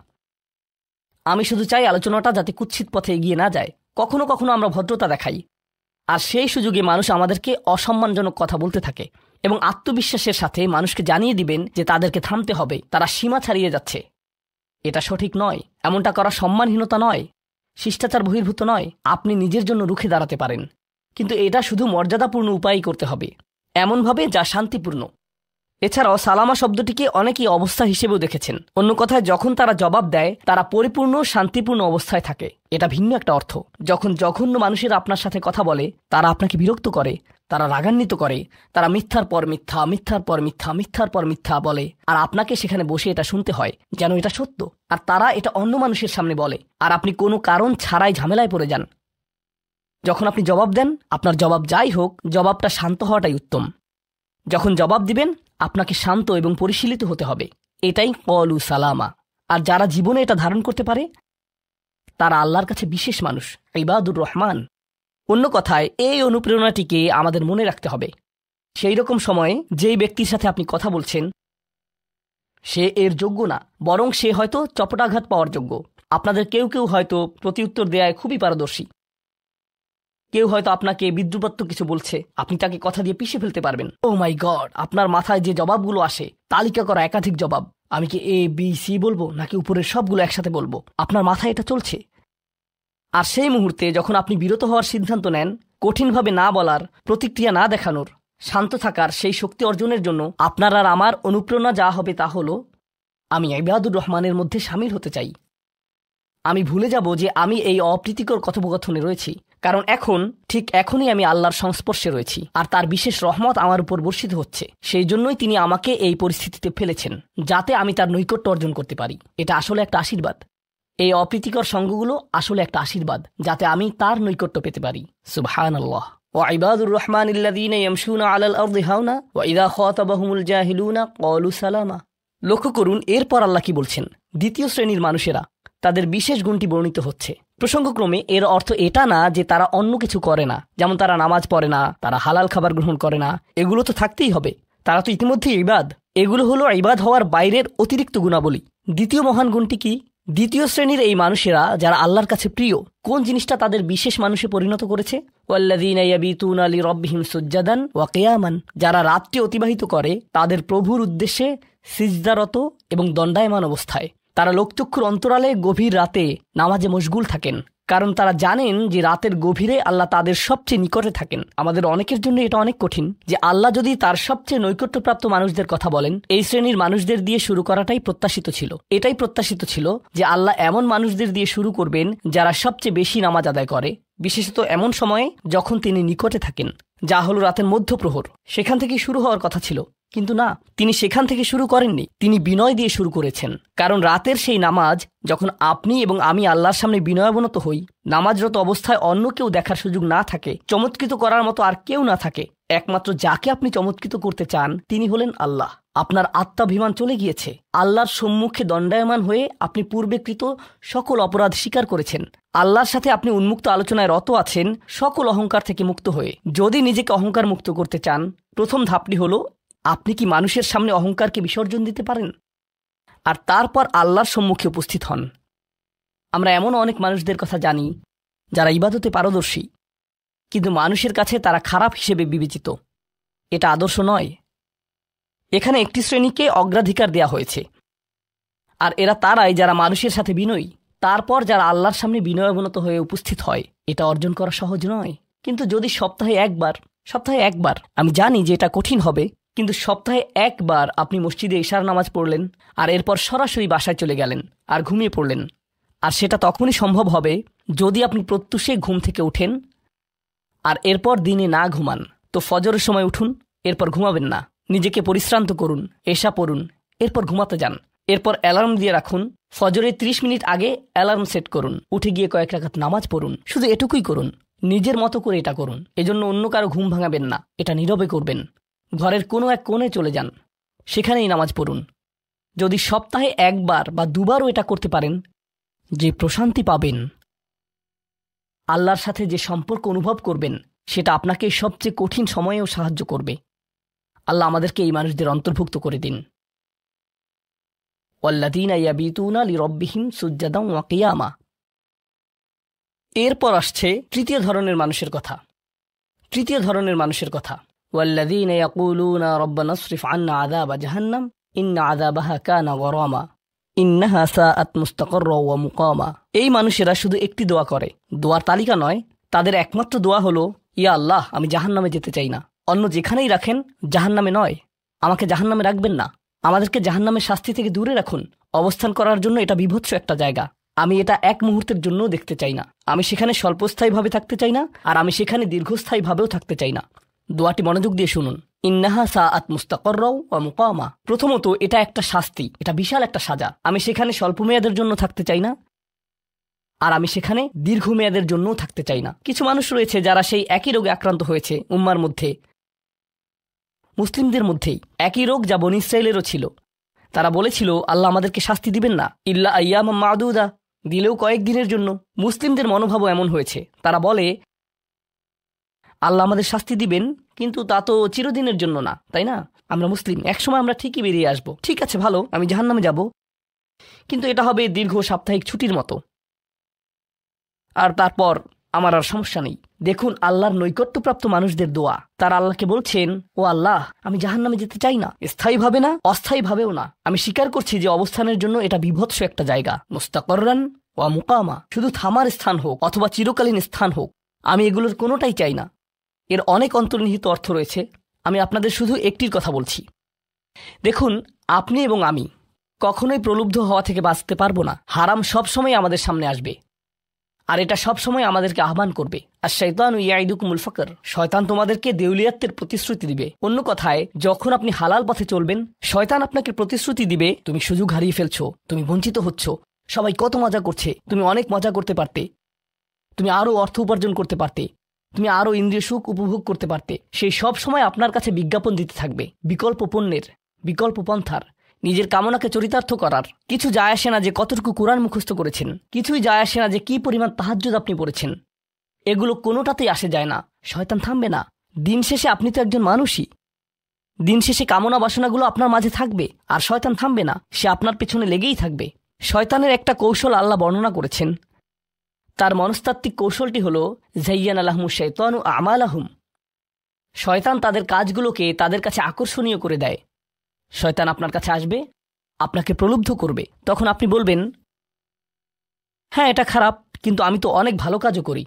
আমি শুধু চাই আলোচনাটা যাতে কুৎসিত পথে এগিয়ে না যায়। কখনো কখনো আমরা ভদ্রতা দেখাই, আর সেই সুযোগে মানুষ আমাদেরকে অসম্মানজনক কথা বলতে থাকে, এবং আত্মবিশ্বাসের সাথে মানুষকে জানিয়ে দিবেন যে তাদেরকে থামতে হবে, তারা সীমা ছাড়িয়ে যাচ্ছে। এটা সঠিক নয়, এমনটা করা সম্মানহীনতা নয়, শিষ্টাচার বহির্ভূত নয়। আপনি নিজের জন্য রুখে দাঁড়াতে পারেন, কিন্তু এটা শুধু মর্যাদাপূর্ণ উপায়ই করতে হবে, এমনভাবে যা শান্তিপূর্ণ। এছাড়াও সালামা শব্দটিকে অনেকেই অবস্থা হিসেবেও দেখেছেন। অন্য কথায়, যখন তারা জবাব দেয় তারা পরিপূর্ণ শান্তিপূর্ণ অবস্থায় থাকে। এটা ভিন্ন একটা অর্থ। যখন জঘন্য মানুষেরা আপনার সাথে কথা বলে, তারা আপনাকে বিরক্ত করে, তারা রাগান্বিত করে, তারা মিথ্যার পর মিথ্যা, মিথ্যার পর মিথ্যা, মিথ্যার পর মিথ্যা বলে, আর আপনাকে সেখানে বসে এটা শুনতে হয় যেন এটা সত্য। আর তারা এটা অন্য মানুষের সামনে বলে, আর আপনি কোনো কারণ ছাড়াই ঝামেলায় পড়ে যান। যখন আপনি জবাব দেন, আপনার জবাব যাই হোক, জবাবটা শান্ত হওয়াটাই উত্তম। যখন জবাব দিবেন, আপনাকে শান্ত এবং পরিশীলিত হতে হবে। এটাই কলু সালামা। আর যারা জীবনে এটা ধারণ করতে পারে, তারা আল্লাহর কাছে বিশেষ মানুষ, ইবাদুর রহমান। অন্য কথায়, এই অনুপ্রেরণাটিকে আমাদের মনে রাখতে হবে। সেই রকম সময়ে যেই ব্যক্তির সাথে আপনি কথা বলছেন, সে এর যোগ্য না, বরং সে হয়তো চপটাঘাত পাওয়ার যোগ্য। আপনাদের কেউ কেউ হয়তো প্রতিউত্তর দেয়ায় খুবই পারদর্শী। কেউ হয়তো আপনাকে বিদ্রুপাত্মক কিছু বলছে, আপনি তাকে কথা দিয়ে পিষে ফেলতে পারবেন। ও মাই গড, আপনার মাথায় যে জবাবগুলো আসে, তালিকা করা একাধিক জবাব, আমি কি এ বি সি বলবো নাকি উপরের সবগুলো একসাথে বলবো, আপনার মাথায় এটা চলছে। আর সেই মুহূর্তে যখন আপনি বিরত হওয়ার সিদ্ধান্ত নেন, কঠিনভাবে না বলার, প্রতিক্রিয়া না দেখানোর, শান্ত থাকার সেই শক্তি অর্জনের জন্য আপনার আর আমার অনুপ্রেরণা যা হবে তা হলো, আমি ইবাদুর রহমানের মধ্যে সামিল হতে চাই। আমি ভুলে যাব যে আমি এই অপ্রীতিকর কথোপকথনে রয়েছি, কারণ এখনই আমি আল্লাহর সংস্পর্শে রয়েছি, আর তার বিশেষ রহমত আমার উপর বর্ষিত হচ্ছে। সেই জন্যই তিনি আমাকে এই পরিস্থিতিতে ফেলেছেন, যাতে আমি তার নৈকট্য অর্জন করতে পারি। এটা আসলে একটা আশীর্বাদ। এই অপ্রীতিকর সঙ্গগুলো আসলে একটা আশীর্বাদ, যাতে আমি তার নৈকট্য পেতে পারি। সুবহানাল্লাহ। ওয়া ইবাদুর রহমানিল্লাযীনা ইয়ামশুনা আলাল আরদি হাওনা ওয়া ইযা খাতাবাহুমুল জাহিলুনা ক্বালু সালামা। লক্ষ্য করুন, এরপর আল্লাহ কি বলছেন। দ্বিতীয় শ্রেণীর মানুষেরা, তাদের বিশেষ গুণটি বর্ণিত হচ্ছে। প্রসঙ্গক্রমে এর অর্থ এটা না যে তারা অন্য কিছু করে না, যেমন তারা নামাজ পড়ে না, তারা হালাল খাবার গ্রহণ করে না। এগুলো তো থাকতেই হবে, তারা তো ইতিমধ্যে ইবাদ। এগুলো হলো ইবাদ হওয়ার বাইরের অতিরিক্ত গুণাবলী। দ্বিতীয় মহান গুণটি কি? দ্বিতীয় শ্রেণীর এই মানুষেরা যারা আল্লাহর কাছে প্রিয়, কোন জিনিসটা তাদের বিশেষ মানুষে পরিণত করেছে? ওয়াল্লাযীনা ইয়াবিতুনা লিরাব্বিহিম সুজ্জাদান ওয়া কিয়ামান। যারা রাত্রি অতিবাহিত করে তাদের প্রভুর উদ্দেশ্যে সিজদারত এবং দণ্ডায়মান অবস্থায়। তারা লোকচক্ষুর অন্তরালে গভীর রাতে নামাজে মশগুল থাকেন, কারণ তারা জানেন যে রাতের গভীরে আল্লাহ তাদের সবচেয়ে নিকটে থাকেন। আমাদের অনেকের জন্য এটা অনেক কঠিন যে আল্লাহ যদি তার সবচেয়ে নৈকট্যপ্রাপ্ত মানুষদের কথা বলেন, এই শ্রেণীর মানুষদের দিয়ে শুরু করাটাই প্রত্যাশিত ছিল। এটাই প্রত্যাশিত ছিল যে আল্লাহ এমন মানুষদের দিয়ে শুরু করবেন যারা সবচেয়ে বেশি নামাজ আদায় করে, বিশেষত এমন সময়ে যখন তিনি নিকটে থাকেন, যা হলো রাতের মধ্যপ্রহর। সেখান থেকেই শুরু হওয়ার কথা ছিল, কিন্তু না, তিনি সেখান থেকে শুরু করেননি। তিনি বিনয় দিয়ে শুরু করেছেন, কারণ রাতের সেই নামাজ যখন আপনি এবং আমি আল্লাহর সামনে বিনয়াবনত হই, নামাজরত অবস্থায় অন্য কেউ দেখার সুযোগ না থাকে, চমৎকৃত করার মতো আর কেউ না থাকে, একমাত্র যাকে আপনি চমৎকৃত করতে চান তিনি হলেন আল্লাহ। আপনার আত্মাভিমান চলে গিয়েছে, আল্লাহর সম্মুখে দণ্ডায়মান হয়ে আপনি পূর্বেকৃত সকল অপরাধ স্বীকার করেছেন। আল্লাহর সাথে আপনি উন্মুক্ত আলোচনায় রত আছেন, সকল অহংকার থেকে মুক্ত হয়ে। যদি নিজেকে অহংকার মুক্ত করতে চান, প্রথম ধাপটি হলো, আপনি কি মানুষের সামনে অহংকারকে বিসর্জন দিতে পারেন? আর তারপর আল্লাহর সম্মুখে উপস্থিত হন। আমরা এমন অনেক মানুষদের কথা জানি যারা ইবাদতে পারদর্শী, কিন্তু মানুষের কাছে তারা খারাপ হিসেবে বিবেচিত। এটা আদর্শ নয়। এখানে একটি শ্রেণীকে অগ্রাধিকার দেয়া হয়েছে, আর এরা তারাই যারা মানুষের সাথে বিনয়ী। তারপর যারা আল্লাহর সামনে বিনয়াবনত হয়ে উপস্থিত হয়। এটা অর্জন করা সহজ নয়, কিন্তু যদি সপ্তাহে একবার সপ্তাহে একবার। আমি জানি যে এটা কঠিন হবে, কিন্তু সপ্তাহে একবার আপনি মসজিদে ইশার নামাজ পড়লেন আর এরপর সরাসরি বাসায় চলে গেলেন আর ঘুমিয়ে পড়লেন। আর সেটা তখনই সম্ভব হবে যদি আপনি প্রত্যুষে ঘুম থেকে উঠেন আর এরপর দিনে না ঘুমান। তো ফজরের সময় উঠুন, এরপর ঘুমাবেন না, নিজেকে পরিশ্রান্ত করুন, এশা পড়ুন, এরপর ঘুমাতে যান। এরপর অ্যালার্ম দিয়ে রাখুন, ফজরের 30 মিনিট আগে অ্যালার্ম সেট করুন, উঠে গিয়ে কয়েক রাকাত নামাজ পড়ুন। শুধু এটুকুই করুন, নিজের মতো করে এটা করুন। এজন্য অন্য কারো ঘুম ভাঙাবেন না, এটা নীরবে করবেন। ঘরের কোনো এক কোণে চলে যান, সেখানেই নামাজ পড়ুন। যদি সপ্তাহে একবার বা দুবারও এটা করতে পারেন, যে প্রশান্তি পাবেন, আল্লাহর সাথে যে সম্পর্ক অনুভব করবেন, সেটা আপনাকে সবচেয়ে কঠিন সময়েও সাহায্য করবে। আল্লাহ আমাদেরকে এই মানুষদের অন্তর্ভুক্ত করে দিন। ওয়াল্লাযীনা ইয়াবীতুনা লিরাব্বিহিম সুজ্জাদান ওয়া কিয়ামা। এরপর আসছে তৃতীয় ধরনের মানুষের কথা। ওয়াল্লাযীনা ইয়াকুলুনা রাব্বানা ইসরিফ আন্না আযাবা জাহান্নাম ইন্না আযাবাহা কানা গরামা ইন্নাহা সাআত মুস্তাকাররা ওয়া মুকামা। এই মানুষেরা শুধু একটি দোয়া করে, দোয়ার তালিকা নয়, তাদের একমাত্র দোয়া হলো, ইয়া আল্লাহ, আমি জাহান্নামে যেতে চাই না। অন্য যেখানেই রাখেন, জাহান্নামে নয়, আমাকে জাহান্নামে রাখবেন না। আমাদেরকে জাহান্নামের শাস্তি থেকে দূরে রাখুন। অবস্থান করার জন্য এটা বিভৎস একটা জায়গা। আমি এটা এক মুহূর্তের জন্যও দেখতে চাই না। আমি সেখানে স্বল্পস্থায়ীভাবে থাকতে চাই না, আর আমি সেখানে দীর্ঘস্থায়ীভাবেও থাকতে চাই না। দোয়াটি মনোযোগ দিয়ে শুনুন। ইন্নাহা সাআত মুস্তাকাররা ওয়া মুকামা। প্রথমত, এটা একটা শাস্তি, এটা বিশাল একটা সাজা। আমি সেখানে স্বল্পমেয়াদের জন্য থাকতে চাই না, আর আমি সেখানে দীর্ঘমেয়াদের জন্যও থাকতে চাই না। কিছু মানুষ রয়েছে যারা সেই একই রোগে আক্রান্ত হয়েছে, উম্মার মধ্যে, মুসলিমদের মধ্যেই একই রোগ যা বনী ইসরাঈলেরও ছিল। তারা বলেছিল, আল্লাহ আমাদেরকে শাস্তি দিবেন না, ইল্লা আইয়ামান মা'দুদা, দিলেও কয়েকদিনের জন্য। মুসলিমদের মনোভাবও এমন হয়েছে। তারা বলে, আল্লাহ আমাদের শাস্তি দিবেন, কিন্তু তা তো চিরদিনের জন্য না, তাই না? আমরা মুসলিম, একসময় আমরা ঠিকই বেরিয়ে আসব। ঠিক আছে, ভালো, আমি জাহান্নামে যাব, কিন্তু এটা হবে দীর্ঘ সাপ্তাহিক ছুটির মতো, আর তারপর আমার আর সমস্যা নেই। দেখুন আল্লাহর নৈকট্যপ্রাপ্ত মানুষদের দোয়া। তারা আল্লাহকে বলছেন, ও আল্লাহ, আমি জাহান্নামে যেতে চাই না, স্থায়ীভাবে না, অস্থায়ীভাবেও না। আমি স্বীকার করছি যে অবস্থানের জন্য এটা বিভৎস একটা জায়গা। মুস্তাকাররান ওয়া মুকামা, শুধু থামার স্থান হোক অথবা চিরকালীন স্থান হোক, আমি এগুলোর কোনোটাই চাই না। এর অনেক অন্তর্নিহিত অর্থ রয়েছে, আমি আপনাদের শুধু একটির কথা বলছি। দেখুন, আপনি এবং আমি কখনোই প্রলুব্ধ হওয়া থেকে বাঁচতে পারবো না। হারাম সবসময় আমাদের সামনে আসবে, আর এটা সবসময় আমাদেরকে আহ্বান করবে। আর শাইতানু ইয়াইদুকুমুল ফাকর, শয়তান তোমাদেরকে দেউলিয়াতের প্রতিশ্রুতি দিবে। অন্য কথায়, যখন আপনি হালাল পথে চলবেন, শয়তান আপনাকে প্রতিশ্রুতি দিবে, তুমি সুযোগ হারিয়ে ফেলছো, তুমি বঞ্চিত হচ্ছ, সবাই কত মজা করছে, তুমি অনেক মজা করতে পারতে, তুমি আরও অর্থ উপার্জন করতে পারতে, তুমি আরও ইন্দ্রিয় সুখ উপভোগ করতে পারতে। সেই সব সময় আপনার কাছে বিজ্ঞাপন দিতে থাকবে, বিকল্প পণ্যের, বিকল্প পন্থার, নিজের কামনাকে চরিতার্থ করার। কিছু যায় আসে না যে কতটুকু কোরআন মুখস্থ করেছেন, কিছুই যায় আসে না যে কি পরিমাণ তাহাজ্জুদ আপনি পড়েছেন, এগুলো কোনোটাতেই আসে যায় না। শয়তান থামবে না। দিন শেষে আপনি তো একজন মানুষই। দিন শেষে কামনা বাসনাগুলো আপনার মাঝে থাকবে, আর শয়তান থামবে না, সে আপনার পেছনে লেগেই থাকবে। শয়তানের একটা কৌশল আল্লাহ বর্ণনা করেছেন। তার মনস্তাত্ত্বিক কৌশলটি হল যায়্যানা লাহুমুশ শাইতানু আমালাহুম। শয়তান তাদের কাজগুলোকে তাদের কাছে আকর্ষণীয় করে দেয়। শয়তান আপনার কাছে আসবে, আপনাকে প্রলুব্ধ করবে। তখন আপনি বলবেন, হ্যাঁ এটা খারাপ, কিন্তু আমি তো অনেক ভালো কাজও করি।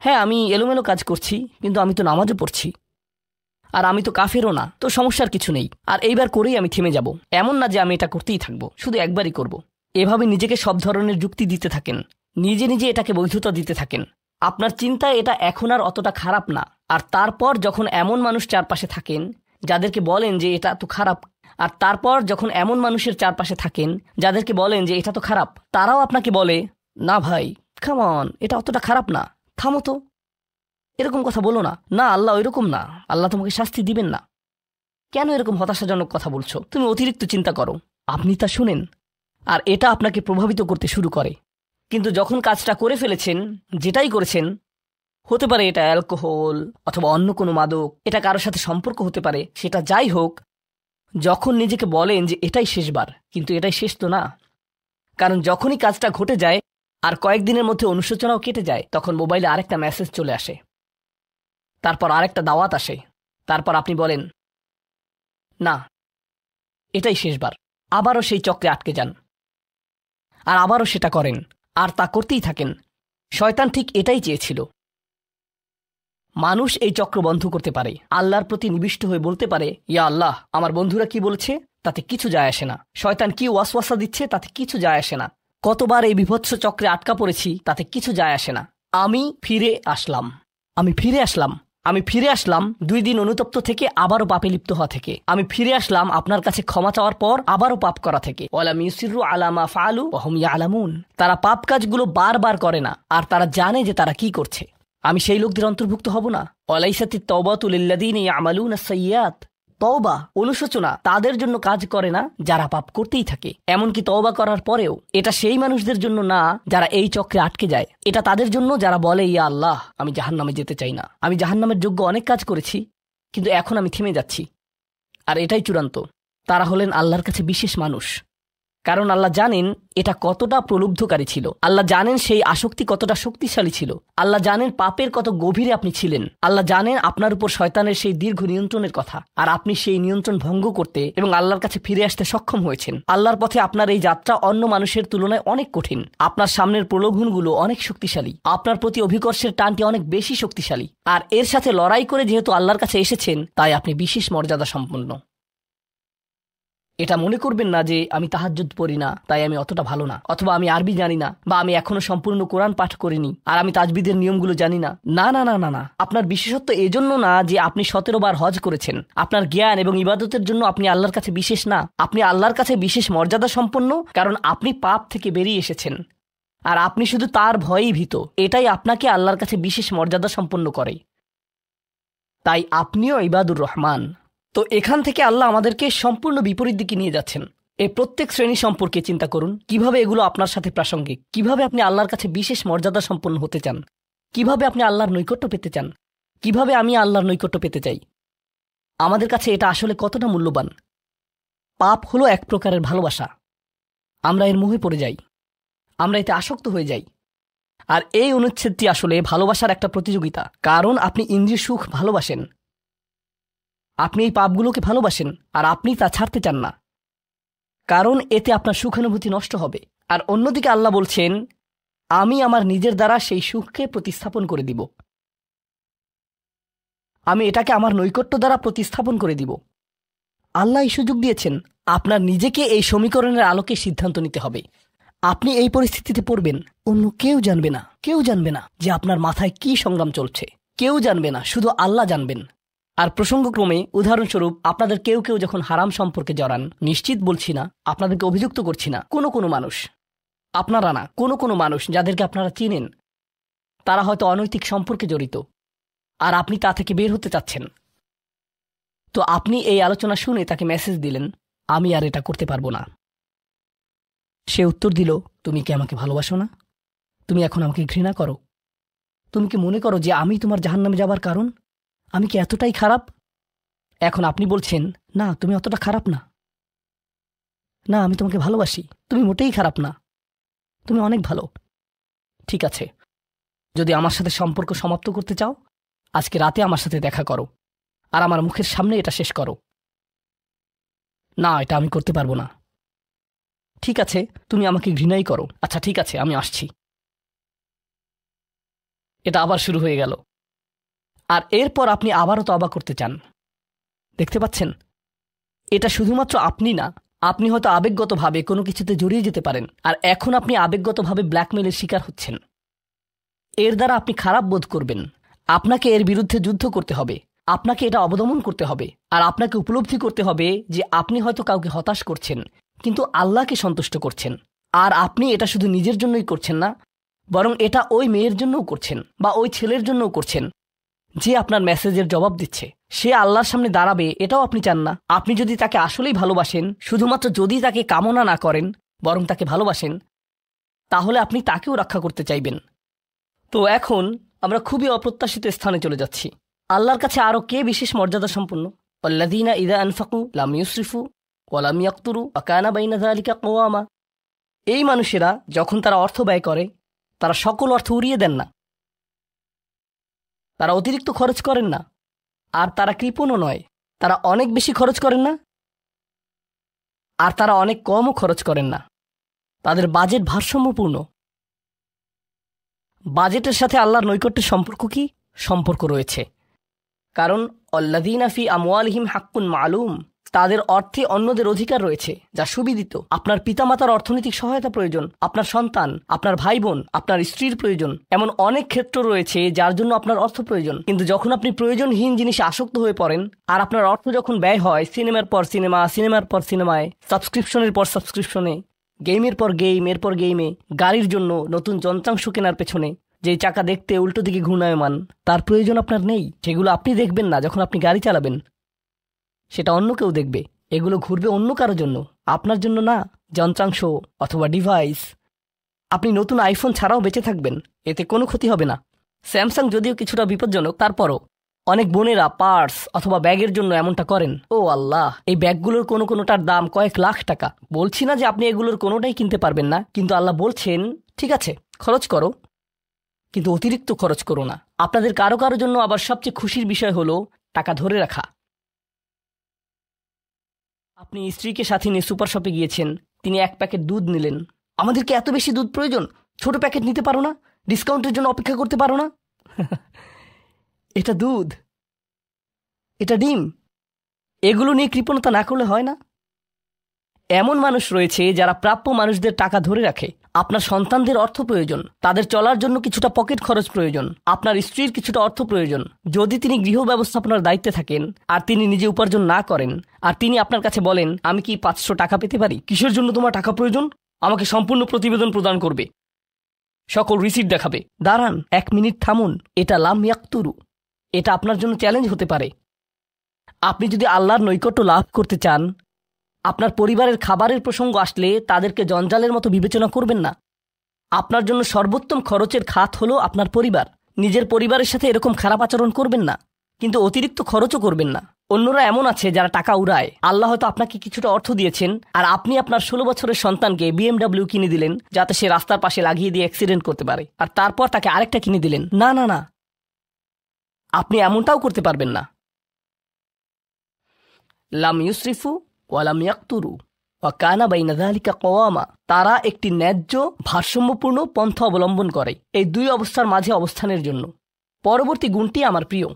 হ্যাঁ, আমি এলোমেলো কাজ করছি, কিন্তু আমি তো নামাজও পড়ছি, আর আমি তো কাফেরও না, তো সমস্যার কিছু নেই। আর এইবার করেই আমি থেমে যাব। এমন না যে আমি এটা করতেই থাকবো, শুধু একবারই করব। এভাবে নিজেকে সব ধরনের যুক্তি দিতে থাকেন, নিজে নিজে এটাকে বৈধতা দিতে থাকেন। আপনার চিন্তায় এটা এখন আর অতটা খারাপ না। আর তারপর যখন এমন মানুষ চারপাশে থাকেন যাদেরকে বলেন যে এটা তো খারাপ, আর তারপর যখন এমন মানুষের চারপাশে থাকেন যাদেরকে বলেন যে এটা তো খারাপ, তারাও আপনাকে বলে, না ভাই, কাম অন, এটা অতটা খারাপ না, থামো তো, এরকম কথা বলো না, না আল্লাহ ওইরকম না, আল্লাহ তোমাকে শাস্তি দিবেন না, কেন এরকম হতাশাজনক কথা বলছো, তুমি অতিরিক্ত চিন্তা করো। আপনি তা শুনেন, আর এটা আপনাকে প্রভাবিত করতে শুরু করে। কিন্তু যখন কাজটা করে ফেলেছেন, যেটাই করেছেন, হতে পারে এটা অ্যালকোহল অথবা অন্য কোনো মাদক, এটা কারোর সাথে সম্পর্ক হতে পারে, সেটা যাই হোক, যখন নিজেকে বলেন যে এটাই শেষবার, কিন্তু এটাই শেষ তো না। কারণ যখনই কাজটা ঘটে যায় আর কয়েকদিনের মধ্যে অনুশোচনাও কেটে যায়, তখন মোবাইলে আরেকটা মেসেজ চলে আসে, তারপর আরেকটা দাওয়াত আসে, তারপর আপনি বলেন, না এটাই শেষবার। আবারও সেই চক্রে আটকে যান, আর আবারও সেটা করেন, আর তা করতেই থাকেন। শয়তান ঠিক এটাই চেয়েছিল। মানুষ এই চক্র বন্ধ করতে পারে, আল্লাহর প্রতি নিবিষ্ট হয়ে বলতে পারে, ইয়া আল্লাহ, আমার বন্ধুরা কি বলছে তাতে কিছু যায় আসে না, শয়তান কি ওয়াসওয়াসা দিচ্ছে তাতে কিছু যায় আসে না, কতবার এই বিভৎস চক্রে আটকা পড়েছি তাতে কিছু যায় আসে না। আমি ফিরে আসলাম 2 দিন অনুতপ্ত থেকে আবারও পাপে লিপ্ত হওয়া থেকে। আমি ফিরে আসলাম আপনার কাছে ক্ষমা চাওয়ার পর আবারও পাপ করা থেকে। ওয়ালাম ইউসিরু আলা মা ফাআলু ওয়া হুম ইয়ালামুন। তারা পাপ কাজগুলো বারবার করে না, আর তারা জানে যে তারা কি করছে। আমি সেই লোকদের অন্তর্ভুক্ত হব না? ওয়ালাইসাতিত তাওবাতু লিল্লাযিনা ইয়ামালুনা সাইয়্যাত। তওবা, অনুশোচনা তাদের জন্য কাজ করে না যারা পাপ করতেই থাকে। এমনকি তওবা করার পরেও এটা সেই মানুষদের জন্য না যারা এই চক্রে আটকে যায়। এটা তাদের জন্য যারা বলে, ইয়া আল্লাহ, আমি জাহান্নামে যেতে চাই না, আমি জাহান্নামের যোগ্য অনেক কাজ করেছি, কিন্তু এখন আমি থেমে যাচ্ছি। আর এটাই চূড়ান্ত। তারা হলেন আল্লাহর কাছে বিশেষ মানুষ, কারণ আল্লাহ জানেন এটা কতটা প্রলুব্ধকারী ছিল, আল্লাহ জানেন সেই আসক্তি কতটা শক্তিশালী ছিল, আল্লাহ জানেন পাপের কত গভীরে আপনি ছিলেন, আল্লাহ জানেন আপনার উপর শয়তানের সেই দীর্ঘ নিয়ন্ত্রণের কথা, আর আপনি সেই নিয়ন্ত্রণ ভঙ্গ করতে এবং আল্লাহর কাছে ফিরে আসতে সক্ষম হয়েছেন। আল্লাহর পথে আপনার এই যাত্রা অন্য মানুষের তুলনায় অনেক কঠিন। আপনার সামনের প্রলোভনগুলো অনেক শক্তিশালী, আপনার প্রতি অভিকর্ষের টানটি অনেক বেশি শক্তিশালী, আর এর সাথে লড়াই করে যেহেতু আল্লাহর কাছে এসেছেন, তাই আপনি বিশেষ মর্যাদা সম্পন্ন। এটা মনে করবেন না যে আমি তাহাজ্জুদ পড়ি না তাই আমি অতটা ভালো না, অথবা আমি আরবি জানি না, বা আমি এখনো সম্পূর্ণ কোরআন পাঠ করিনি আর আমি তাজবিদের নিয়মগুলো জানি না। না না না না না, আপনার বিশেষত্ব এজন্য না যে আপনি 17 বার হজ করেছেন। আপনার জ্ঞান এবং ইবাদতের জন্য আপনি আল্লাহর কাছে বিশেষ না, আপনি আল্লাহর কাছে বিশেষ মর্যাদা সম্পন্ন, কারণ আপনি পাপ থেকে বেরিয়ে এসেছেন আর আপনি শুধু তার ভয়েই ভীত। এটাই আপনাকে আল্লাহর কাছে বিশেষ মর্যাদা সম্পন্ন করে। তাই আপনিও ইবাদুর রহমান। তো এখান থেকে আল্লাহ আমাদেরকে সম্পূর্ণ বিপরীত দিকে নিয়ে যাচ্ছেন। এই প্রত্যেক শ্রেণী সম্পর্কে চিন্তা করুন, কিভাবে এগুলো আপনার সাথে প্রাসঙ্গিক, কিভাবে আপনি আল্লাহর কাছে বিশেষ মর্যাদা সম্পন্ন হতে চান, কিভাবে আপনি আল্লাহর নৈকট্য পেতে চান, কিভাবে আমি আল্লাহর নৈকট্য পেতে চাই। আমাদের কাছে এটা আসলে কতটা মূল্যবান। পাপ হলো এক প্রকারের ভালোবাসা। আমরা এর মোহে পড়ে যাই, আমরা এতে আসক্ত হয়ে যাই। আর এই অনুচ্ছেদটি আসলে ভালোবাসার একটা প্রতিযোগিতা, কারণ আপনি ইন্দ্রিয় সুখ ভালোবাসেন, আপনি এই পাপগুলোকে ভালোবাসেন, আর আপনি তা ছাড়তে চান না, কারণ এতে আপনার সুখানুভূতি নষ্ট হবে। আর অন্যদিকে আল্লাহ বলছেন, আমি আমার নিজের দ্বারা সেই সুখকে প্রতিস্থাপন করে দিব, আমি এটাকে আমার নৈকট্য দ্বারা প্রতিস্থাপন করে দিব। আল্লাহ এই সুযোগ দিয়েছেন, আপনার নিজেকে এই সমীকরণের আলোকে সিদ্ধান্ত নিতে হবে। আপনি এই পরিস্থিতিতে পড়বেন, অন্য কেউ জানবে না, কেউ জানবে না যে আপনার মাথায় কি সংগ্রাম চলছে, কেউ জানবে না, শুধু আল্লাহ জানবেন। আর প্রসঙ্গক্রমে উদাহরণস্বরূপ আপনাদের কেউ কেউ যখন হারাম সম্পর্কে জড়ান, নিশ্চিত বলছি না, আপনাদেরকে অভিযুক্ত করছি না, কোনো মানুষ, আপনারা না, কোনো মানুষ যাদেরকে আপনারা চিনেন, তারা হয়তো অনৈতিক সম্পর্কে জড়িত, আর আপনি তা থেকে বের হতে চাচ্ছেন। তো আপনি এই আলোচনা শুনে তাকে মেসেজ দিলেন, আমি আর এটা করতে পারবো না। সে উত্তর দিল, তুমি কি আমাকে ভালোবাসো না? তুমি এখন আমাকে ঘৃণা করো? তুমি কি মনে করো যে আমি তোমার জাহান্নামে যাবার কারণ? আমি কি এতটাই খারাপ? এখন আপনি বলছেন, না তুমি অতটা খারাপ না, না আমি তোমাকে ভালোবাসি, তুমি মোটেই খারাপ না, তুমি অনেক ভালো। ঠিক আছে, যদি আমার সাথে সম্পর্ক সমাপ্ত করতে চাও, আজকে রাতে আমার সাথে দেখা করো, আর আমার মুখের সামনে এটা শেষ করো। না, এটা আমি করতে পারবো না। ঠিক আছে, তুমি আমাকে ঘৃণাই করো, আচ্ছা ঠিক আছে, আমি আসছি। এটা আবার শুরু হয়ে গেল, আর এরপর আপনি আবারও তওবা করতে চান। দেখতে পাচ্ছেন, এটা শুধুমাত্র আপনি না, আপনি হয়তো আবেগগতভাবে কোনো কিছুতে জড়িয়ে যেতে পারেন, আর এখন আপনি আবেগগতভাবে ব্ল্যাকমেলের শিকার হচ্ছেন। এর দ্বারা আপনি খারাপ বোধ করবেন, আপনাকে এর বিরুদ্ধে যুদ্ধ করতে হবে, আপনাকে এটা অবদমন করতে হবে, আর আপনাকে উপলব্ধি করতে হবে যে আপনি হয়তো কাউকে হতাশ করছেন, কিন্তু আল্লাহকে সন্তুষ্ট করছেন। আর আপনি এটা শুধু নিজের জন্যই করছেন না, বরং এটা ওই মেয়ের জন্যও করছেন, বা ওই ছেলের জন্যও করছেন যে আপনার মেসেজের জবাব দিচ্ছে। সে আল্লাহর সামনে দাঁড়াবে, এটাও আপনি চান না। আপনি যদি তাকে আসলেই ভালোবাসেন, শুধুমাত্র যদি তাকে কামনা না করেন, বরং তাকে ভালোবাসেন, তাহলে আপনি তাকেও রক্ষা করতে চাইবেন। তো এখন আমরা খুবই অপ্রত্যাশিত স্থানে চলে যাচ্ছি। আল্লাহর কাছে আরও কে বিশেষ মর্যাদা সম্পন্ন? আল্লাযীনা ইযা আনফাকু লাম ইউসরিফু ওয়া লাম ইয়াকতুরু ওয়া কানা বাইনা যালিকা কওয়ামা। এই মানুষেরা যখন তারা অর্থ ব্যয় করে, তারা সকল অর্থ উড়িয়ে দেন না, তারা অতিরিক্ত খরচ করেন না, আর তারা কৃপণও নয়। তারা অনেক বেশি খরচ করেন না, আর তারা অনেক কমও খরচ করেন না। তাদের বাজেট ভারসাম্যপূর্ণ। বাজেটের সাথে আল্লাহর নৈকট্যের সম্পর্ক কি? সম্পর্ক রয়েছে। কারণ আল্লাযীনা ফি আমওয়ালিহিম হাক্কুন মালুম, তাদের অর্থে অন্যদের অধিকার রয়েছে যা সুবিদিত। আপনার পিতামাতার অর্থনৈতিক সহায়তা প্রয়োজন, আপনার সন্তান, আপনার ভাই বোন, আপনার স্ত্রীর প্রয়োজন, এমন অনেক ক্ষেত্র রয়েছে যার জন্য আপনার অর্থ প্রয়োজন। কিন্তু যখন আপনি প্রয়োজনহীন জিনিসে আসক্ত হয়ে পড়েন আর আপনার অর্থ যখন ব্যয় হয় সিনেমার পর সিনেমা, সিনেমার পর সিনেমায়, সাবস্ক্রিপশনের পর সাবস্ক্রিপশনে, গেমের পর গেম, এরপর গেমে, গাড়ির জন্য নতুন যন্ত্রাংশ কেনার পেছনে, যে চাকা দেখতে উল্টো দিকে ঘূর্ণায়মান, তার প্রয়োজন আপনার নেই। সেগুলো আপনি দেখবেন না যখন আপনি গাড়ি চালাবেন, সেটা অন্য কেউ দেখবে। এগুলো ঘুরবে অন্য কারোর জন্য, আপনার জন্য না। যন্ত্রাংশ অথবা ডিভাইস। আপনি নতুন আইফোন ছাড়াও বেঁচে থাকবেন, এতে কোনো ক্ষতি হবে না। স্যামসাং যদিও কিছুটা বিপজ্জনক, তারপরও অনেক বোনেরা পার্স অথবা ব্যাগের জন্য এমনটা করেন। ও আল্লাহ, এই ব্যাগগুলোর কোনোটার দাম কয়েক লাখ টাকা। বলছি না যে আপনি এগুলোর কোনোটাই কিনতে পারবেন না, কিন্তু আল্লাহ বলছেন ঠিক আছে খরচ করো, কিন্তু অতিরিক্ত খরচ করো না। আপনাদের কারো কারো জন্য আবার সবচেয়ে খুশির বিষয় হলো টাকা ধরে রাখা। আপনি স্ত্রীকে সাথে নিয়ে সুপার শপে গিয়েছেন, তিনি 1 প্যাকেট দুধ নিলেন। আমাদেরকে এত বেশি দুধ প্রয়োজন, ছোট প্যাকেট নিতে পারো না? ডিসকাউন্টের জন্য অপেক্ষা করতে পারো না? এটা দুধ, এটা ডিম, এগুলো নিয়ে কৃপণতা না করলে হয় না? এমন মানুষ রয়েছে যারা প্রাপ্য মানুষদের টাকা ধরে রাখে। আপনার সন্তানদের অর্থ প্রয়োজন, তাদের চলার জন্য কিছুটা পকেট খরচ প্রয়োজন, আপনার স্ত্রীর কিছুটা অর্থ প্রয়োজন। যদি তিনি গৃহ ব্যবস্থাপনার দায়িত্বে থাকেন আর তিনি নিজে উপার্জন না করেন, আর তিনি আপনার কাছে বলেন আমি কি 500 টাকা পেতে পারি? কিসের জন্য তোমার টাকা প্রয়োজন? আমাকে সম্পূর্ণ প্রতিবেদন প্রদান করবে, সকল রিসিট দেখাবে। দাঁড়ান, 1 মিনিট থামুন। এটা লাম ইয়াকতুরু, এটা আপনার জন্য চ্যালেঞ্জ হতে পারে। আপনি যদি আল্লাহর নৈকট্য লাভ করতে চান, আপনার পরিবারের খাবারের প্রসঙ্গ আসলে তাদেরকে জঞ্জালের মতো বিবেচনা করবেন না। আপনার জন্য সর্বোত্তম খরচের খাত হলো আপনার পরিবার। নিজের পরিবারের সাথে এরকম খারাপ আচরণ করবেন না, কিন্তু অতিরিক্ত খরচও করবেন না। অন্যরা এমন আছে যারা টাকা উড়ায়। আল্লাহ হয়তো আপনাকে কিছুটা অর্থ দিয়েছেন আর আপনি আপনার 16 বছরের সন্তানকে BMW কিনে দিলেন যাতে সে রাস্তার পাশে লাগিয়ে দিয়ে অ্যাক্সিডেন্ট করতে পারে, আর তারপর তাকে আরেকটা কিনে দিলেন। না না না, আপনি এমনটাও করতে পারবেন না। লাম ইউসরিফু ওয়ালাম ইয়াকতুরু ওয়া কানা বাইনা যালিকা কওয়ামা। তারা একটি ন্যায্য ভারসাম্যপূর্ণ পন্থা অবলম্বন করে এই 2 অবস্থার মাঝে অবস্থানের জন্য। পরবর্তী গুণটি আমার প্রিয়,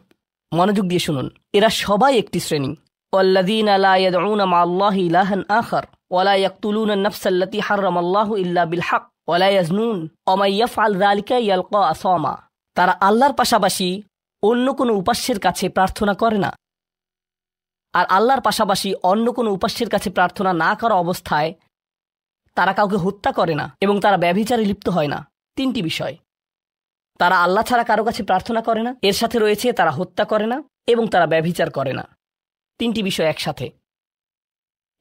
মনোযোগ দিয়ে শুনুন। এরা সবাই একটি শ্রেণী। ওয়াল্লাযীনা লা ইয়াদউনা মা'আল্লাহি ইলাহান আখার ওয়া লা ইয়াকতুলুনা আন-নাফসা আল্লাতী হারামাল্লাহু ইল্লা বিল হক ওয়া লা ইয়াজনুন ওয়া মান ইয়াফআল যালিকা ইয়ালকা আসামা। তারা আল্লাহর পাশাপাশি অন্য কোনো উপাস্যের কাছে প্রার্থনা করে না, আর আল্লাহর পাশাপাশি অন্য কোনো উপাস্যের কাছে প্রার্থনা না করা অবস্থায় তারা কাউকে হত্যা করে না এবং তারা ব্যভিচারে লিপ্ত হয় না। 3টি বিষয়। তারা আল্লাহ ছাড়া কারো কাছে প্রার্থনা করে না, এর সাথে রয়েছে তারা হত্যা করে না এবং তারা ব্যভিচার করে না। 3টি বিষয় একসাথে,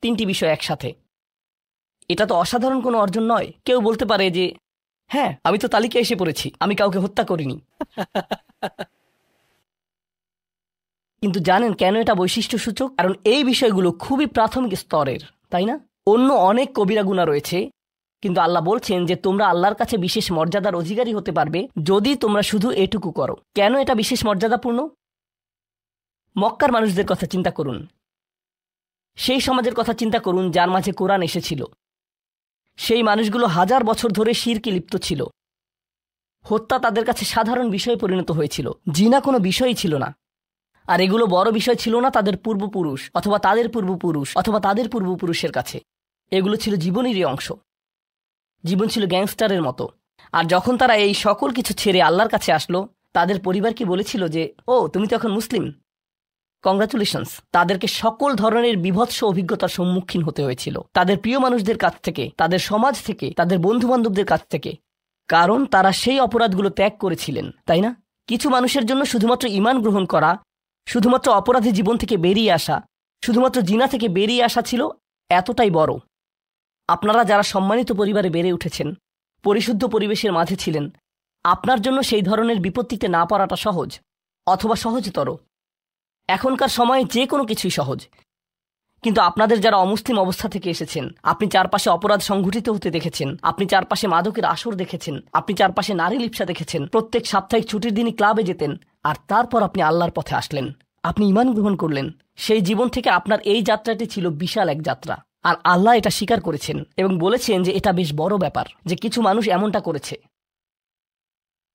3টি বিষয় একসাথে। এটা তো অসাধারণ কোনো অর্জন নয়। কেউ বলতে পারে যে হ্যাঁ, আমি তো তালিকায় এসে পড়েছি, আমি কাউকে হত্যা করিনি। কিন্তু জানেন কেন এটা বৈশিষ্ট্যসূচক? কারণ এই বিষয়গুলো খুবই প্রাথমিক স্তরের, তাই না? অন্য অনেক কবিরা গুনাহ রয়েছে, কিন্তু আল্লাহ বলছেন যে তোমরা আল্লাহর কাছে বিশেষ মর্যাদার অধিকারী হতে পারবে যদি তোমরা শুধু এটুকু করো। কেন এটা বিশেষ মর্যাদাপূর্ণ? মক্কার মানুষদের কথা চিন্তা করুন, সেই সমাজের কথা চিন্তা করুন যার মাঝে কোরআন এসেছিল। সেই মানুষগুলো 1000 বছর ধরে শিরকে লিপ্ত ছিল। হত্যা তাদের কাছে সাধারণ বিষয়ে পরিণত হয়েছিল, জিনা কোনো বিষয়ই ছিল না। আর এগুলো বড় বিষয় ছিল না তাদের পূর্বপুরুষ অথবা তাদের পূর্বপুরুষ অথবা তাদের পূর্বপুরুষের কাছে। এগুলো ছিল জীবনেরই অংশ। জীবন ছিল গ্যাংস্টারের মতো। আর যখন তারা এই সকল কিছু ছেড়ে আল্লাহর কাছে আসলো, তাদের পরিবার কি বলেছিল যে ও তুমি তো এখন মুসলিম, কংগ্রাচুলেশনস। তাদেরকে সকল ধরনের বিভৎস অভিজ্ঞতার সম্মুখীন হতে হয়েছিল, তাদের প্রিয় মানুষদের কাছ থেকে, তাদের সমাজ থেকে, তাদের বন্ধু বান্ধবদের কাছ থেকে, কারণ তারা সেই অপরাধগুলো ত্যাগ করেছিলেন, তাই না? কিছু মানুষের জন্য শুধুমাত্র ঈমান গ্রহণ করা, শুধুমাত্র অপরাধী জীবন থেকে বেরিয়ে আসা, শুধুমাত্র জিনা থেকে বেরিয়ে আসা ছিল এতটাই বড়। আপনারা যারা সম্মানিত পরিবারে বেড়ে উঠেছেন, পরিশুদ্ধ পরিবেশের মাঝে ছিলেন, আপনার জন্য সেই ধরনের বিপত্তিতে না পড়াটা সহজ অথবা সহজতর। এখনকার সময়ে যে কোনো কিছুই সহজ, কিন্তু আপনাদের যারা অমুসলিম অবস্থা থেকে এসেছেন, আপনি চারপাশে অপরাধ সংঘটিত হতে দেখেছেন, আপনি চারপাশে মাদকের আসর দেখেছেন, আপনি চারপাশে নারী লিপ্সা দেখেছেন, প্রত্যেক সাপ্তাহিক ছুটির দিনই ক্লাবে যেতেন, আর তারপর আপনি আল্লাহর পথে আসলেন, আপনি ঈমান গ্রহণ করলেন। সেই জীবন থেকে আপনার এই যাত্রাটি ছিল বিশাল এক যাত্রা, আর আল্লাহ এটা স্বীকার করেছেন এবং বলেছেন যে এটা বেশ বড় ব্যাপার যে কিছু মানুষ এমনটা করেছে।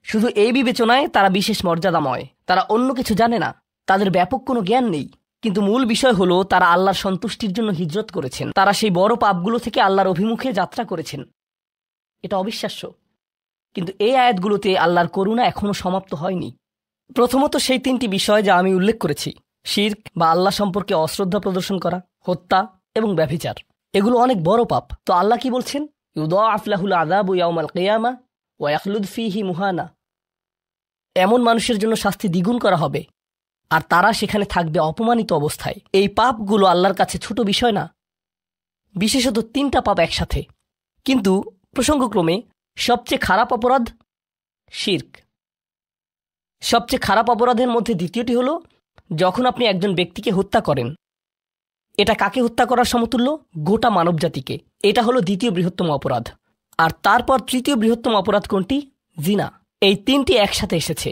শুধু এই বিবেচনায় তারা বিশেষ মর্যাদাময়, তারা অন্য কিছু জানে না, তাদের ব্যাপক কোনো জ্ঞান নেই। কিন্তু মূল বিষয় হলো তারা আল্লাহর সন্তুষ্টির জন্য হিজরত করেছেন, তারা সেই বড় পাপগুলো থেকে আল্লাহর অভিমুখে যাত্রা করেছেন। এটা অবিশ্বাস্য। কিন্তু এই আয়াতগুলোতে আল্লাহর করুণা এখনও সমাপ্ত হয়নি। প্রথমত সেই 3টি বিষয় যা আমি উল্লেখ করেছি, শিরক বা আল্লাহ সম্পর্কে অশ্রদ্ধা প্রদর্শন করা, হত্যা এবং ব্যভিচার, এগুলো অনেক বড় পাপ। তো আল্লাহ কি বলছেন? ইউদাআফ লাহুল আযাবু ইয়াওমাল কিয়ামা ওয়া ইয়াখলুদ ফীহি মুহানা। এমন মানুষের জন্য শাস্তি দ্বিগুণ করা হবে আর তারা সেখানে থাকবে অপমানিত অবস্থায়। এই পাপগুলো আল্লাহর কাছে ছোট বিষয় না, বিশেষত 3টা পাপ একসাথে। কিন্তু প্রসঙ্গক্রমে সবচেয়ে খারাপ অপরাধ শিরক। সবচেয়ে খারাপ অপরাধের মধ্যে দ্বিতীয়টি হলো যখন আপনি একজন ব্যক্তিকে হত্যা করেন। এটা কাকে হত্যা করার সমতুল্য? গোটা মানবজাতিকে। এটা হলো দ্বিতীয় বৃহত্তম অপরাধ। আর তারপর তৃতীয় বৃহত্তম অপরাধ কোনটি? জিনা। এই 3টি একসাথে এসেছে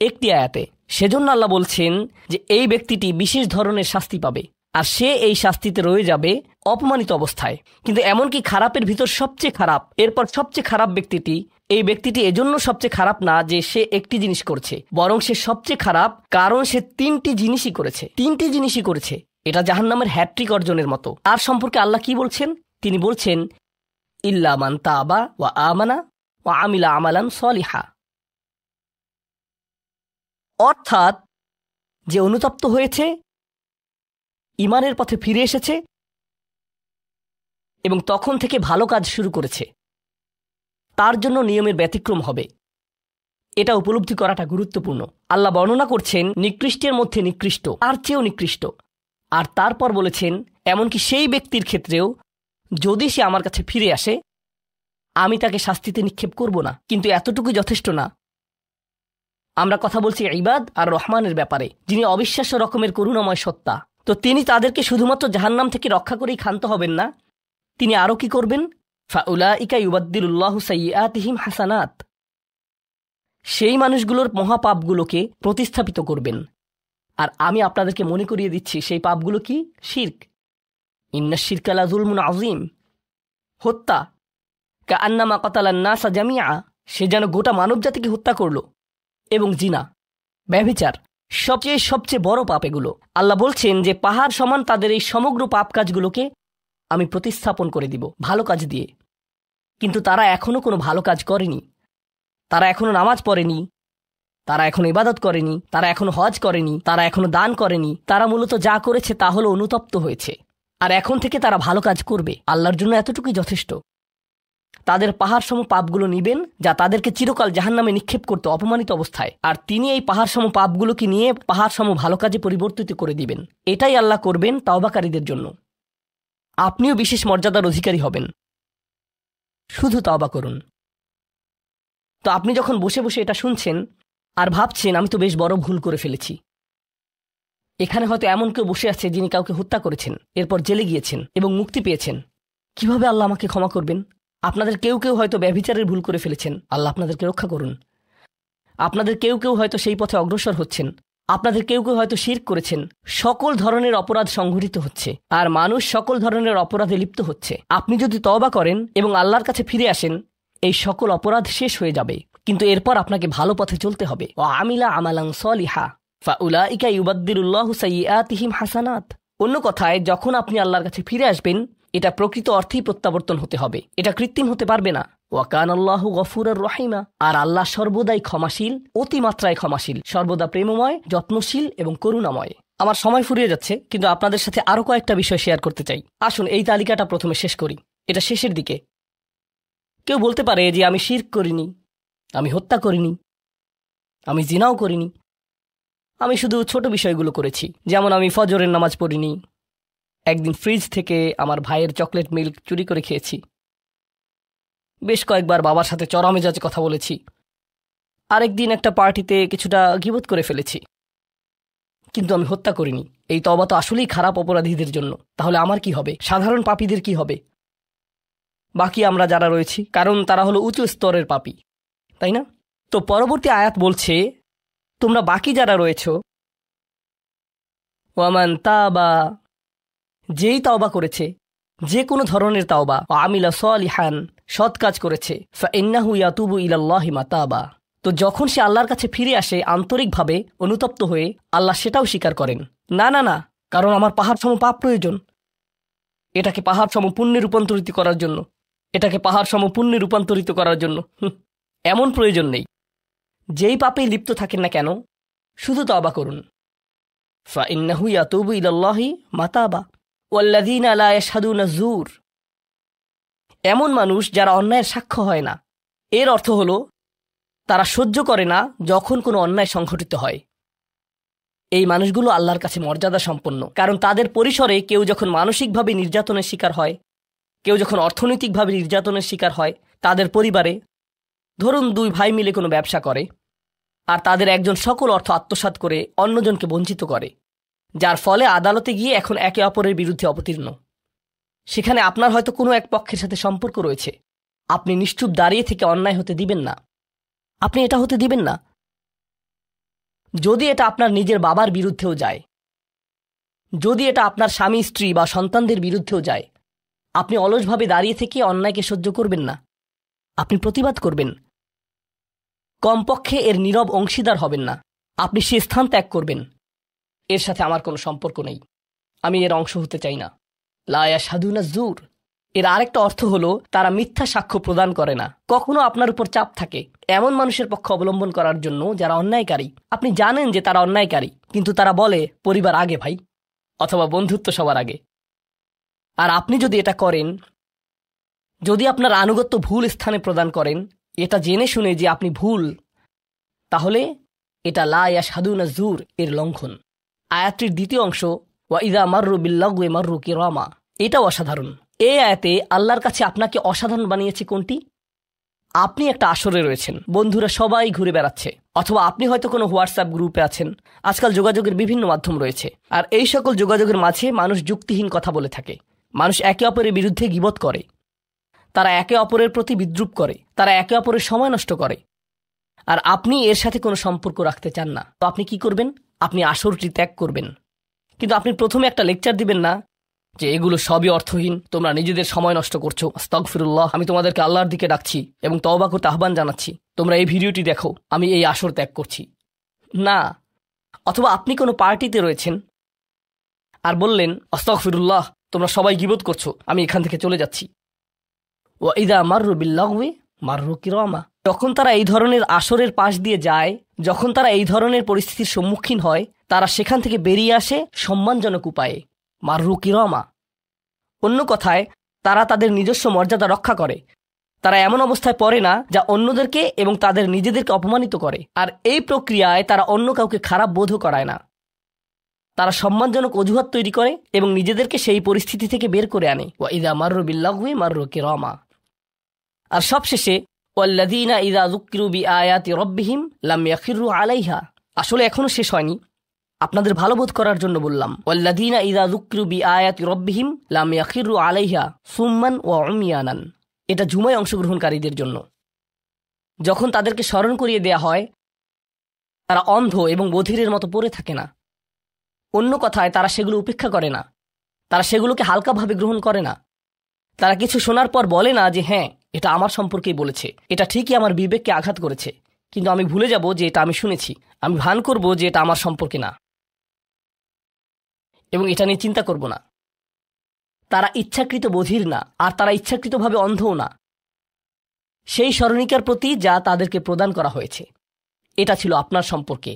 একটি আয়াতে। সেজন্য আল্লাহ বলছেন যে এই ব্যক্তিটি বিশেষ ধরনের শাস্তি পাবে আর সে এই শাস্তিতে রয়ে যাবে অপমানিত অবস্থায়। কিন্তু এমনকি খারাপের ভিতর সবচেয়ে খারাপ, এরপর সবচেয়ে খারাপ ব্যক্তিটি, এই ব্যক্তিটি এজন্য সবচেয়ে খারাপ না যে সে একটি জিনিস করছে, বরং সে সবচেয়ে খারাপ কারণ সে 3টি জিনিসই করেছে। 3টি জিনিসই করেছে। এটা জাহান্নামের হ্যাট্রিক অর্জনের মতো। আর সম্পর্কে আল্লাহ কি বলছেন? তিনি বলছেন ইল্লা মান তাবা ওয়া আমানা ওয়া আমিলা আমালান সলিহা। অর্থাৎ যে অনুতপ্ত হয়েছে, ঈমানের পথে ফিরে এসেছে এবং তখন থেকে ভালো কাজ শুরু করেছে, তার জন্য নিয়মের ব্যতিক্রম হবে। এটা উপলব্ধি করাটা গুরুত্বপূর্ণ। আল্লাহ বর্ণনা করছেন নিকৃষ্টের মধ্যে নিকৃষ্ট, তার চেয়েও নিকৃষ্ট। আর তারপর বলেছেন এমনকি সেই ব্যক্তির ক্ষেত্রেও যদি সে আমার কাছে ফিরে আসে আমি তাকে শাস্তিতে নিক্ষেপ করব না। কিন্তু এতটুকু যথেষ্ট না। আমরা কথা বলছি ইবাদ আর রহমানের ব্যাপারে, যিনি অবিশ্বাস্য রকমের করুণাময় সত্তা। তো তিনি তাদেরকে শুধুমাত্র জাহান্নাম থেকে রক্ষা করেই ক্ষান্ত হবেন না, তিনি আরও কি করবেন? ফাউলাইকা ইউবাদদিলুল্লাহু সাইয়্যাতিহিম হাসানাত। সেই মানুষগুলোর মহাপাপগুলোকে প্রতিস্থাপিত করবেন। আর আমি আপনাদেরকে মনে করিয়ে দিচ্ছি সেই পাপগুলো কি? শিরক। ইন্নাশ শিরকা লাযুলমুন আযীম। হত্যা, কাআন্নামা কাতালান নাসা জামিআ, সে যেন গোটা মানবজাতিকে হত্যা করল। এবং জিনা, ব্যভিচার, সবচেয়ে বড় পাপ এগুলো। আল্লাহ বলছেন যে পাহাড় সমান তাদের এই সমগ্র পাপ কাজগুলোকে আমি প্রতিস্থাপন করে দিব ভালো কাজ দিয়ে। কিন্তু তারা এখনও কোনো ভালো কাজ করেনি। তারা এখনও নামাজ পড়েনি, তারা এখনো ইবাদত করেনি, তারা এখনো হজ করেনি, তারা এখনো দান করেনি। তারা মূলত যা করেছে তা হলো অনুতপ্ত হয়েছে। আর এখন থেকে তারা ভালো কাজ করবে। আল্লাহর জন্য এতটুকুই যথেষ্ট। তাদের পাহাড়সম পাপগুলো নিবেন যা তাদেরকে চিরকাল জাহান্নামে নিক্ষেপ করতে অপমানিত অবস্থায়, আর তিনি এই পাহাড়সম পাপগুলোকে নিয়ে পাহাড়সম ভালো কাজে পরিবর্তিত করে দিবেন। এটাই আল্লাহ করবেন তাওবাকারীদের জন্য। আপনিও বিশেষ মর্যাদার অধিকারী হবেন। শুধু তাওবা করুন। তো আপনি যখন বসে বসে এটা শুনছেন আর ভাবছেন আমি তো বেশ বড় ভুল করে ফেলেছি, এখানে হয়তো এমন কেউ বসে আছে যিনি কাউকে হত্যা করেছেন, এরপর জেলে গিয়েছেন এবং মুক্তি পেয়েছেন। কিভাবে আল্লাহ আমাকে ক্ষমা করবেন? আপনাদের কেউ কেউ হয়তো ব্যভিচারের ভুল করে ফেলেছেন, আল্লাহ আপনাদেরকে রক্ষা করুন। আপনাদের কেউ কেউ হয়তো সেই পথে অগ্রসর হচ্ছেন। আপনাদের কেউ কেউ হয়তো শিরক করেছেন। সকল ধরনের অপরাধ সংঘটিত হচ্ছে আর মানুষ সকল ধরনের অপরাধে লিপ্ত হচ্ছে। আপনি যদি তওবা করেন এবং আল্লাহর কাছে ফিরে আসেন, এই সকল অপরাধ শেষ হয়ে যাবে। কিন্তু এরপর আপনাকে ভালো পথে চলতে হবে। ওয়া আমিলা আমালান সলিহা ফাউলাইকা ইউবাদদিলুল্লাহু সাইয়্যাতিহিম হাসানাত। অন্য কথায়, যখন আপনি আল্লাহর কাছে ফিরে আসবেন, এটা প্রকৃত অর্থেই প্রত্যাবর্তন হতে হবে, এটা কৃত্রিম হতে পারবে না। ওয়া কানাল্লাহু গফুরার রহিমা। আর আল্লাহ সর্বদাই ক্ষমাশীল, অতিমাত্রায় ক্ষমাশীল, সর্বদা প্রেমময়, যত্নশীল এবং করুণাময়। আমার সময় ফুরিয়ে যাচ্ছে, কিন্তু আপনাদের সাথে আরও কয়েকটা বিষয় শেয়ার করতে চাই। আসুন এই তালিকাটা প্রথমে শেষ করি। এটা শেষের দিকে। কেউ বলতে পারে যে আমি শিরক করিনি, আমি হত্যা করিনি, আমি জিনাও করিনি, আমি শুধু ছোট বিষয়গুলো করেছি। যেমন আমি ফজরের নামাজ পড়িনি, একদিন ফ্রিজ থেকে আমার ভাইয়ের চকলেট মিল্ক চুরি করে খেয়েছি, বেশ কয়েকবার বাবার সাথে চড়া মেজাজে কথা বলেছি, আরেকদিন একটা পার্টিতে কিছুটা গীবত করে ফেলেছি। কিন্তু আমি হত্যা করিনি। এই তওবা তো আসলেই খারাপ অপরাধীদের জন্য। তাহলে আমার কি হবে? সাধারণ পাপীদের কি হবে? বাকি আমরা যারা রয়েছি, কারণ তারা হলো উঁচু স্তরের পাপী, তাই না? তো পরবর্তী আয়াত বলছে তোমরা বাকি যারা রয়েছ, ওয়ামান তাবা, যেই তাওবা করেছে, যে কোনো ধরনের তাওবা, আমিলা সলিহান, সৎ কাজ করেছে, ফাইন্নাহু ইয়াতুবু ইলাল্লাহি মাতাবা, তো যখন সে আল্লাহর কাছে ফিরে আসে আন্তরিকভাবে অনুতপ্ত হয়ে, আল্লাহ সেটাও স্বীকার করেন, না না না, কারণ আমার পাহাড় সম পাপ প্রয়োজন, এটাকে পাহাড় সম পুণ্যে রূপান্তরিত করার জন্য, এটাকে পাহাড় সম পুণ্যে রূপান্তরিত করার জন্য এমন প্রয়োজন নেই। যেই পাপেই লিপ্ত থাকেন না কেন, শুধু তওবা করুন। ফাইন্নাহু ইয়াতুবু ইলাল্লাহি মাতাবা ওয়াল্লাযীনা লা ইয়াশহাদুনা যুর। এমন মানুষ যারা অন্যায়ের সাক্ষ্য হয় না, এর অর্থ হলো তারা সহ্য করে না যখন কোনো অন্যায় সংঘটিত হয়। এই মানুষগুলো আল্লাহর কাছে মর্যাদা সম্পন্ন, কারণ তাদের পরিসরে কেউ যখন মানসিকভাবে নির্যাতনের শিকার হয়, কেউ যখন অর্থনৈতিকভাবে নির্যাতনের শিকার হয়, তাদের পরিবারে ধরুন 2 ভাই মিলে কোনো ব্যবসা করে আর তাদের একজন সকল অর্থ আত্মসাৎ করে অন্যজনকে বঞ্চিত করে, যার ফলে আদালতে গিয়ে এখন একে অপরের বিরুদ্ধে অবতীর্ণ। সেখানে আপনার হয়তো কোনো এক পক্ষের সাথে সম্পর্ক রয়েছে, আপনি নিশ্চুপ দাঁড়িয়ে থেকে অন্যায় হতে দিবেন না, আপনি এটা হতে দিবেন না। যদি এটা আপনার নিজের বাবার বিরুদ্ধেও যায়, যদি এটা আপনার স্বামী স্ত্রী বা সন্তানদের বিরুদ্ধেও যায়, আপনি অলসভাবে দাঁড়িয়ে থেকে অন্যায়কে সহ্য করবেন না, আপনি প্রতিবাদ করবেন। কমপক্ষে এর নীরব অংশীদার হবেন না, আপনি সে স্থান ত্যাগ করবেন, এর সাথে আমার কোনো সম্পর্ক নেই, আমি এর অংশ হতে চাই না। লা ইয়াশহাদুনা যুর এর আরেকটা অর্থ হলো তারা মিথ্যা সাক্ষ্য প্রদান করে না। কখনো আপনার উপর চাপ থাকে এমন মানুষের পক্ষ অবলম্বন করার জন্য যারা অন্যায়কারী। আপনি জানেন যে তারা অন্যায়কারী, কিন্তু তারা বলে পরিবার আগে ভাই, অথবা বন্ধুত্ব সবার আগে। আর আপনি যদি এটা করেন, যদি আপনার আনুগত্য ভুল স্থানে প্রদান করেন, এটা জেনে শুনে যে আপনি ভুল, তাহলে এটা লা ইয়াশহাদুনা যুর এর লঙ্ঘন। আয়াতটির দ্বিতীয় অংশ ওয়া ইযা মাররু বিল্লাগwi মাররু কিরামা, এটাও অসাধারণ। এই আয়াতে আল্লাহর কাছে আপনাকে অসাধারণ বানিয়েছে কোনটি? আপনি একটা আসরে রয়েছেন, বন্ধুরা সবাই ঘুরে বেড়াচ্ছে, অথবা আপনি হয়তো কোনো হোয়াটসঅ্যাপ গ্রুপে আছেন। আজকাল যোগাযোগের বিভিন্ন মাধ্যম রয়েছে, আর এই সকল যোগাযোগের মাঝে মানুষ যুক্তিহীন কথা বলে থাকে, মানুষ একে অপরের বিরুদ্ধে গীবত করে, তারা একে অপরের প্রতি বিদ্রূপ করে, তারা একে অপরের সময় নষ্ট করে, আর আপনি এর সাথে কোনো সম্পর্ক রাখতে চান না। তো আপনি কি করবেন? আপনি আসরটি ত্যাগ করবেন। কিন্তু আপনি প্রথমে একটা লেকচার দিবেন না যে এগুলো সবই অর্থহীন, তোমরা নিজেদের সময় নষ্ট করছো, আস্তাগফিরুল্লাহ, আমি তোমাদেরকে আল্লাহর দিকে ডাকছি এবং তওবা করতে আহ্বান জানাচ্ছি, তোমরা এই ভিডিওটি দেখো, আমি এই আসর ত্যাগ করছি না। অথবা আপনি কোনো পার্টিতে রয়েছেন আর বললেন আস্তাগফিরুল্লাহ, তোমরা সবাই গীবত করছো, আমি এখান থেকে চলে যাচ্ছি। ওয়া ইযা মাররু বিল্লাগwi মাররু কিরামা, যখন তারা এই ধরনের আসরের পাশ দিয়ে যায়, যখন তারা এই ধরনের পরিস্থিতির সম্মুখীন হয়, তারা সেখান থেকে বেরিয়ে আসে সম্মানজনক উপায়ে, মাররু কিরামা। অন্য কথায় তারা তাদের নিজস্ব মর্যাদা রক্ষা করে, তারা এমন অবস্থায় পড়ে না যা অন্যদেরকে এবং তাদের নিজেদেরকে অপমানিত করে। আর এই প্রক্রিয়ায় তারা অন্য কাউকে খারাপ বোধও করায় না, তারা সম্মানজনক অজুহাত তৈরি করে এবং নিজেদেরকে সেই পরিস্থিতি থেকে বের করে আনে। ওয়া ইযা মাররু বিল্লাগwi মাররু কিরামা। আর সবশেষে ওয়াল্লাযীনা ইযা যুক্কিরু বিআয়াতি রাব্বিহিম লাম ইয়াখিরু আলাইহা। আসলে এখনো শেষ হয়নি, আপনাদের ভালো বোধ করার জন্য বললাম। ওয়াল্লাযীনা ইযা যুক্কিরু বিআয়াতি রাব্বিহিম লাম ইয়াখিরু আলাইহা সুম্মান ওয়া উময়ানান। এটা জুমায় অংশগ্রহণকারীদের জন্য। যখন তাদেরকে স্মরণ করিয়ে দেয়া হয়, তারা অন্ধ এবং বধিরের মতো পড়ে থাকে না। অন্য কথায় তারা সেগুলো উপেক্ষা করে না, তারা সেগুলোকে হালকাভাবে গ্রহণ করে না। তারা কিছু শোনার পর বলে না যে হ্যাঁ, এটা আমার সম্পর্কেই বলেছে, এটা ঠিকই আমার বিবেককে আঘাত করেছে, কিন্তু আমি ভুলে যাব যে এটা আমি শুনেছি, আমি ভান করব যে এটা আমার সম্পর্কে না এবং এটা নিয়ে চিন্তা করব না। তারা ইচ্ছাকৃত বধির না, আর তারা ইচ্ছাকৃতভাবে অন্ধও না। সেই স্মরণিকার প্রতি যা তাদেরকে প্রদান করা হয়েছে, এটা ছিল আপনার সম্পর্কে,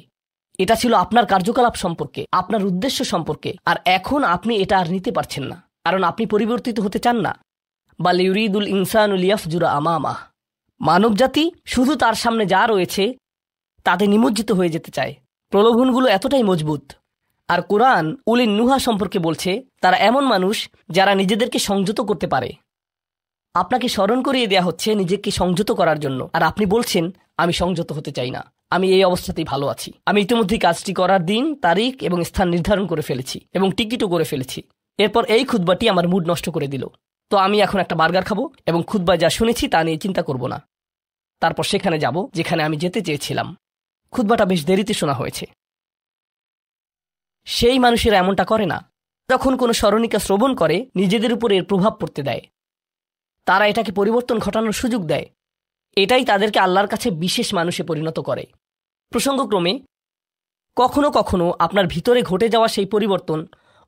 এটা ছিল আপনার কার্যকলাপ সম্পর্কে, আপনার উদ্দেশ্য সম্পর্কে। আর এখন আপনি এটা আর নিতে পারছেন না, কারণ আপনি পরিবর্তিত হতে চান না। বাল ইউরিদুল ইনসানু লিয়াফজুরা আমামাহ। মানবজাতি শুধু তার সামনে যা রয়েছে তাতে নিমজ্জিত হয়ে যেতে চায়। প্রলোভনগুলো এতটাই মজবুত। আর কোরআন উলিন নুহা সম্পর্কে বলছে, তারা এমন মানুষ যারা নিজেদেরকে সংযত করতে পারে। আপনাকে স্মরণ করিয়ে দেয়া হচ্ছে নিজেকে সংযত করার জন্য, আর আপনি বলছেন আমি সংযত হতে চাই না, আমি এই অবস্থাতেই ভালো আছি, আমি ইতিমধ্যেই কাজটি করার দিন, তারিখ এবং স্থান নির্ধারণ করে ফেলেছি এবং টিকিটও করে ফেলেছি। এরপর এই খুতবাটি আমার মুড নষ্ট করে দিল, তো আমি এখন একটা বার্গার খাবো এবং খুতবায় যা শুনেছি তা নিয়ে চিন্তা করব না। তারপর সেখানে যাব যেখানে আমি যেতে চেয়েছিলাম। খুতবাটা বেশ দেরিতে শোনা হয়েছে। সেই মানুষেরা এমনটা করে না। যখন কোনো স্মরণিকা শ্রবণ করে, নিজেদের উপর এর প্রভাব পড়তে দেয়, তারা এটাকে পরিবর্তন ঘটানোর সুযোগ দেয়। এটাই তাদেরকে আল্লাহর কাছে বিশেষ মানুষে পরিণত করে। প্রসঙ্গক্রমে কখনো কখনো আপনার ভিতরে ঘটে যাওয়া সেই পরিবর্তন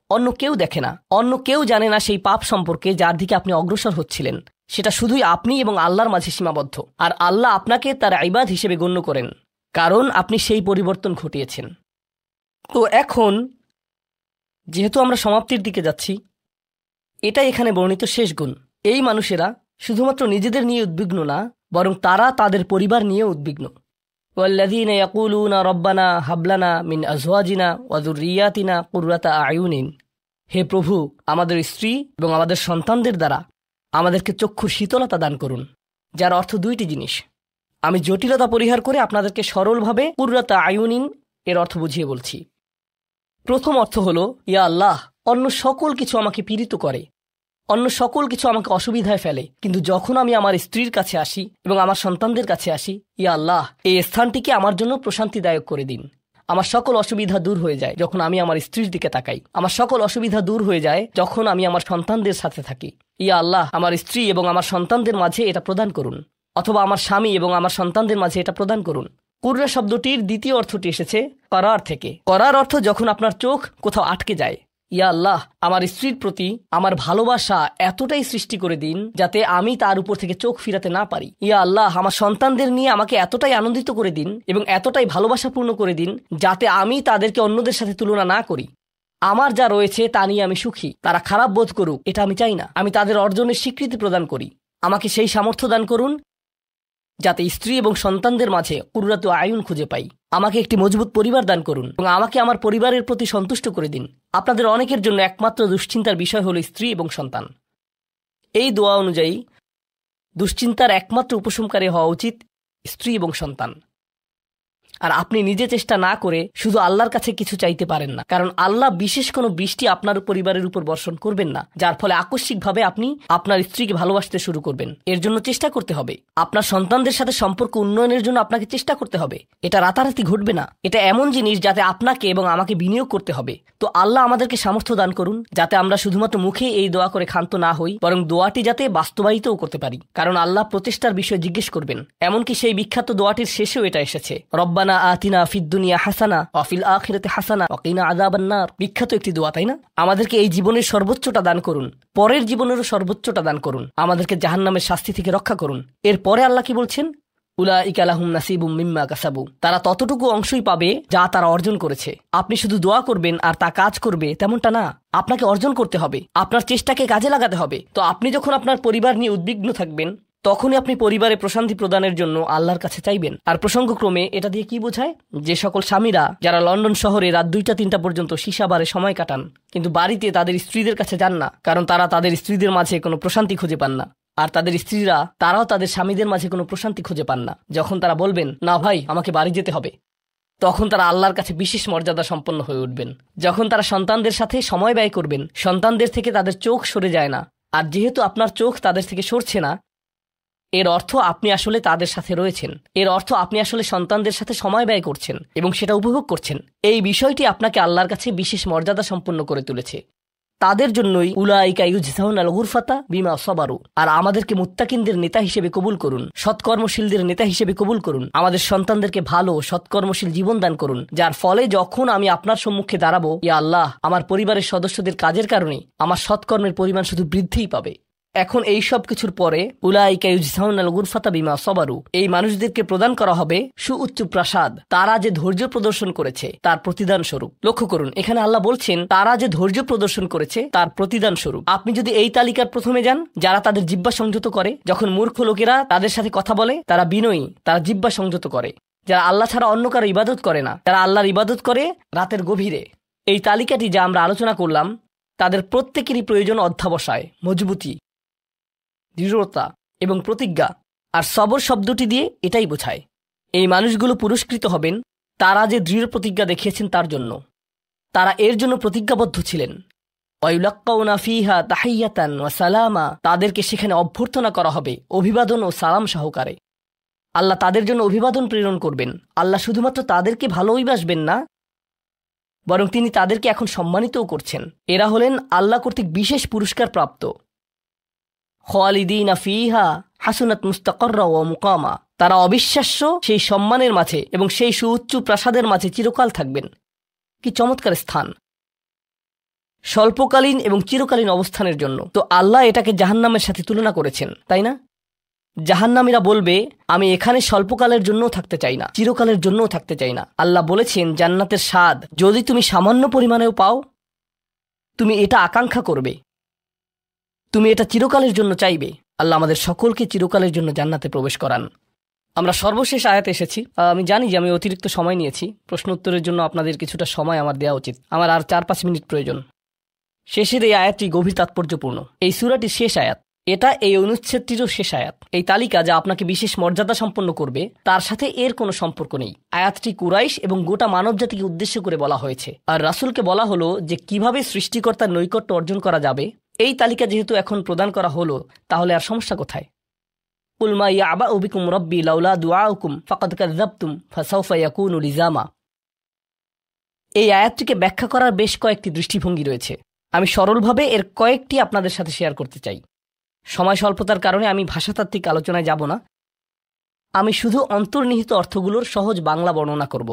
অন্য কেউ দেখে না, অন্য কেউ জানে না সেই পাপ সম্পর্কে যার দিকে আপনি অগ্রসর হচ্ছিলেন। সেটা শুধুই আপনি এবং আল্লাহর মাঝে সীমাবদ্ধ, আর আল্লাহ আপনাকে তার ইবাদ হিসেবে গণ্য করেন, কারণ আপনি সেই পরিবর্তন ঘটিয়েছেন। তো এখন যেহেতু আমরা সমাপ্তির দিকে যাচ্ছি, এটাই এখানে বর্ণিত শেষ গুণ। এই মানুষেরা শুধুমাত্র নিজেদের নিয়ে উদ্বিগ্ন না, বরং তারা তাদের পরিবার নিয়ে উদ্বিগ্ন। ওয়াল্লাযীনা ইয়াকুলুনা রব্বানা হাবলানা মিন আজওয়াজিনা ওয়া যুররিয়াতিনা কুররাতা আয়ুনিন। হে প্রভু, আমাদের স্ত্রী এবং আমাদের সন্তানদের দ্বারা আমাদেরকে চক্ষুর শীতলতা দান করুন, যার অর্থ দুইটি জিনিস। আমি জটিলতা পরিহার করে আপনাদেরকে সরলভাবে কুররাতা আয়ুনিন এর অর্থ বুঝিয়ে বলছি। প্রথম অর্থ হলো, ইয়া আল্লাহ, অন্য সকল কিছু আমাকে পীড়িত করে, অন্য সকল কিছু আমাকে অসুবিধায় ফেলে, কিন্তু যখন আমি আমার স্ত্রীর কাছে আসি এবং আমার সন্তানদের কাছে আসি, ইয়া আল্লাহ, এই স্থানটিকে আমার জন্য প্রশান্তিদায়ক করে দিন। আমার সকল অসুবিধা দূর হয়ে যায় যখন আমি আমার স্ত্রীর দিকে তাকাই। আমার সকল অসুবিধা দূর হয়ে যায় যখন আমি আমার সন্তানদের সাথে থাকি। ইয়া আল্লাহ, আমার স্ত্রী এবং আমার সন্তানদের মাঝে এটা প্রদান করুন, অথবা আমার স্বামী এবং আমার সন্তানদের মাঝে এটা প্রদান করুন। কুররা শব্দটির দ্বিতীয় অর্থটি এসেছে করার থেকে। করার অর্থ যখন আপনার চোখ কোথাও আটকে যায়। ইয়া আল্লাহ, আমার স্ত্রীর প্রতি আমার ভালোবাসা এতটাই সৃষ্টি করে দিন যাতে আমি তার উপর থেকে চোখ ফিরাতে না পারি। ইয়া আল্লাহ, আমার সন্তানদের নিয়ে আমাকে এতটাই আনন্দিত করে দিন এবং এতটাই ভালোবাসাপূর্ণ করে দিন যাতে আমি তাদেরকে অন্যদের সাথে তুলনা না করি। আমার যা রয়েছে তা নিয়ে আমি সুখী, তারা খারাপ বোধ করুক এটা আমি চাই না। আমি তাদের অর্জনের স্বীকৃতি প্রদান করি। আমাকে সেই সামর্থ্য দান করুন যাতে স্ত্রী এবং সন্তানদের মাঝে কুররাতু আয়ুন খুঁজে পাই। আমাকে একটি মজবুত পরিবার দান করুন এবং আমাকে আমার পরিবারের প্রতি সন্তুষ্ট করে দিন। আপনাদের অনেকের জন্য একমাত্র দুশ্চিন্তার বিষয় হলো স্ত্রী এবং সন্তান। এই দোয়া অনুযায়ী দুশ্চিন্তার একমাত্র উপশমকারী হওয়া উচিত স্ত্রী এবং সন্তান। আর আপনি নিজে চেষ্টা না করে শুধু আল্লাহর কাছে কিছু চাইতে পারেন না, কারণ আল্লাহ বিশেষ কোনো বৃষ্টি আপনার পরিবারের উপর বর্ষণ করবেন না, যার ফলে আকস্মিকভাবে আপনি আপনার স্ত্রীকে ভালোবাসতে শুরু করবেন। এর জন্য চেষ্টা করতে হবে। আপনার সন্তানদের সাথে সম্পর্ক উন্নয়নের জন্য আপনাকে চেষ্টা করতে হবে। এটা রাতারাতি ঘটবে না। এটা এমন জিনিস যাতে আপনাকে এবং আমাকে বিনিয়োগ করতে হবে। তো আল্লাহ আমাদেরকে সামর্থ্য দান করুন যাতে আমরা শুধুমাত্র মুখে এই দোয়া করে ক্ষান্ত না হই, বরং দোয়াটি যাতে বাস্তবায়িতও করতে পারি, কারণ আল্লাহ প্রচেষ্টার বিষয়ে জিজ্ঞেস করবেন। এমনকি সেই বিখ্যাত দোয়াটির শেষেও এটা এসেছে, রব্বানা আতিনা ফিদ দুনিয়া হাসানা ওয়া ফিল আখিরাতি হাসানা ওয়া কিনা আযাবান নার। বিখ্যাত একটি দোয়া, তাই না? আমাদেরকে এই জীবনের সর্বোচ্চটা দান করুন, পরের জীবনেরও সর্বোচ্চটা দান করুন, আমাদেরকে জাহান্নামের শাস্তি থেকে রক্ষা করুন। এরপরে আল্লাহ কি বলছেন? উলাইকা লাহুম নাসিবুম মিম্মা কাসাবু। তারা ততটুকু অংশই পাবে যা তারা অর্জন করেছে। আপনি শুধু দোয়া করবেন আর তা কাজ করবে তেমনটা না। আপনাকে অর্জন করতে হবে, আপনার চেষ্টাকে কাজে লাগাতে হবে। তো আপনি যখন আপনার পরিবার নিয়ে উদ্বিগ্ন থাকবেন, তখনই আপনি পরিবারে প্রশান্তি প্রদানের জন্য আল্লাহর কাছে চাইবেন। আর প্রসঙ্গক্রমে এটা দিয়ে কি বোঝায়? যে সকল স্বামীরা যারা লন্ডন শহরে রাত 2টা-3টা পর্যন্ত সীসা বারে সময় কাটান, কিন্তু বাড়িতে তাদের স্ত্রীদের কাছে যান না, কারণ তারা তাদের স্ত্রীদের মাঝে কোনো প্রশান্তি খুঁজে পান না। আর তাদের স্ত্রীরা তারাও তাদের স্বামীদের মাঝে কোনো প্রশান্তি খুঁজে পান না। যখন তারা বলবেন, না ভাই আমাকে বাড়ি যেতে হবে, তখন তারা আল্লাহর কাছে বিশেষ মর্যাদা সম্পন্ন হয়ে উঠবেন। যখন তারা সন্তানদের সাথে সময় ব্যয় করবেন, সন্তানদের থেকে তাদের চোখ সরে যায় না। আর যেহেতু আপনার চোখ তাদের থেকে সরছে না, এর অর্থ আপনি আসলে তাদের সাথে রয়েছেন। এর অর্থ আপনি আসলে সন্তানদের সাথে সময় ব্যয় করছেন এবং সেটা উপভোগ করছেন। এই বিষয়টি আপনাকে আল্লাহর কাছে বিশেষ মর্যাদা সম্পন্ন করে তুলেছে। তাদের জন্যই উলাইকা ইউজজাউনাল গুরফাতা বিমা সাবারু। আর আমাদেরকে মুত্তাকিনদের নেতা হিসেবে কবুল করুন, সৎকর্মশীলদের নেতা হিসেবে কবুল করুন। আমাদের সন্তানদেরকে ভালো সৎকর্মশীল জীবন দান করুন, যার ফলে যখন আমি আপনার সম্মুখে দাঁড়াবো, ইয়া আল্লাহ, আমার পরিবারের সদস্যদের কাজের কারণে আমার সৎকর্মের পরিমাণ শুধু বৃদ্ধিই পাবে। এখন এই সব কিছুর পরে উলাইকা ইউজজাউনাল গুরফাতা বিমা সাবারু, এই মানুষদেরকে প্রদান করা হবে সুউচ্চ প্রাসাদ, তারা যে ধৈর্য প্রদর্শন করেছে তার প্রতিদান স্বরূপ। লক্ষ্য করুন, এখানে আল্লাহ বলছেন তারা যে ধৈর্য প্রদর্শন করেছে তার প্রতিদান স্বরূপ। আপনি যদি এই তালিকার প্রথমে যান, যারা তাদের জিহ্বা সংযত করে, যখন মূর্খ লোকেরা তাদের সাথে কথা বলে তারা বিনয়ী, তারা জিহ্বা সংযত করে, যারা আল্লাহ ছাড়া অন্য কারো ইবাদত করে না, যারা আল্লাহর ইবাদত করে রাতের গভীরে। এই তালিকাটি যা আমরা আলোচনা করলাম, তাদের প্রত্যেকেরই প্রয়োজন অধ্যাবসায়, মজবুতি, দৃঢ়তা এবং প্রতিজ্ঞা। আর সবর শব্দটি দিয়ে এটাই বোঝায়। এই মানুষগুলো পুরস্কৃত হবেন তারা যে দৃঢ় প্রতিজ্ঞা দেখিয়েছেন তার জন্য। তারা এর জন্য প্রতিজ্ঞাবদ্ধ ছিলেন। ওয়ায়ুলাক্কাউনা ফিহা তাহিয়াতান ওয়া সালামা, তাদেরকে সেখানে অভ্যর্থনা করা হবে অভিবাদন ও সালাম সহকারে। আল্লাহ তাদের জন্য অভিবাদন প্রেরণ করবেন। আল্লাহ শুধুমাত্র তাদেরকে ভালোই বাসবেন না, বরং তিনি তাদেরকে এখন সম্মানিতও করছেন। এরা হলেন আল্লাহ কর্তৃক বিশেষ পুরস্কার প্রাপ্ত। খালিদিনা ফিহা হাসুনাত মুস্তাকাররা ওয়া মুকামা। তারা অবিশ্বাস্য সেই সম্মানের মাঝে এবং সেই সুউচ্চ প্রাসাদের মাঝে চিরকাল থাকবেন। কি চমৎকার স্থান, স্বল্পকালীন এবং চিরকালীন অবস্থানের জন্য। তো আল্লাহ এটাকে জাহান্নামের সাথে তুলনা করেছেন, তাই না? জাহান্নামীরা বলবে, আমি এখানে স্বল্পকালের জন্যও থাকতে চাই না, চিরকালের জন্যও থাকতে চাই না। আল্লাহ বলেছেন, জান্নাতের স্বাদ যদি তুমি সামান্য পরিমাণেও পাও, তুমি এটা আকাঙ্ক্ষা করবে, তুমি এটা চিরকালের জন্য চাইবে। আল্লাহ আমাদের সকলকে চিরকালের জন্য জান্নাতে প্রবেশ করান। আমরা সর্বশেষ আয়াতে এসেছি। আমি জানি যে আমি অতিরিক্ত সময় নিয়েছি, প্রশ্ন উত্তরের জন্য আপনাদের কিছুটা সময় আমার দেওয়া উচিত। আমার আর 4-5 মিনিট প্রয়োজন। শেষের এই আয়াতটি গভীর তাৎপর্যপূর্ণ। এই সূরাটির শেষ আয়াত, এটা এই অনুচ্ছেদটিরও শেষ আয়াত। এই তালিকা যা আপনাকে বিশেষ মর্যাদা সম্পন্ন করবে, তার সাথে এর কোনো সম্পর্ক নেই। আয়াতটি কুরাইশ এবং গোটা মানবজাতিকে উদ্দেশ্য করে বলা হয়েছে, আর রাসূলকে বলা হলো যে কিভাবে সৃষ্টিকর্তার নৈকট্য অর্জন করা যাবে। এই তালিকা যেহেতু এখন প্রদান করা হলো, তাহলে আর সমস্যা কোথায়? কুল মা ইয়াবাউ বিকুম রাব্বি লাউলা দুআউকুম ফাকাদ কাযযাবতুম ফাসাউফা ইয়াকুনু লিজামা। এই আয়াতটিকে ব্যাখ্যা করার বেশ কয়েকটি দৃষ্টিভঙ্গি রয়েছে। আমি সরলভাবে এর কয়েকটি আপনাদের সাথে শেয়ার করতে চাই। সময় স্বল্পতার কারণে আমি ভাষাতাত্ত্বিক আলোচনায় যাব না। আমি শুধু অন্তর্নিহিত অর্থগুলোর সহজ বাংলা বর্ণনা করব।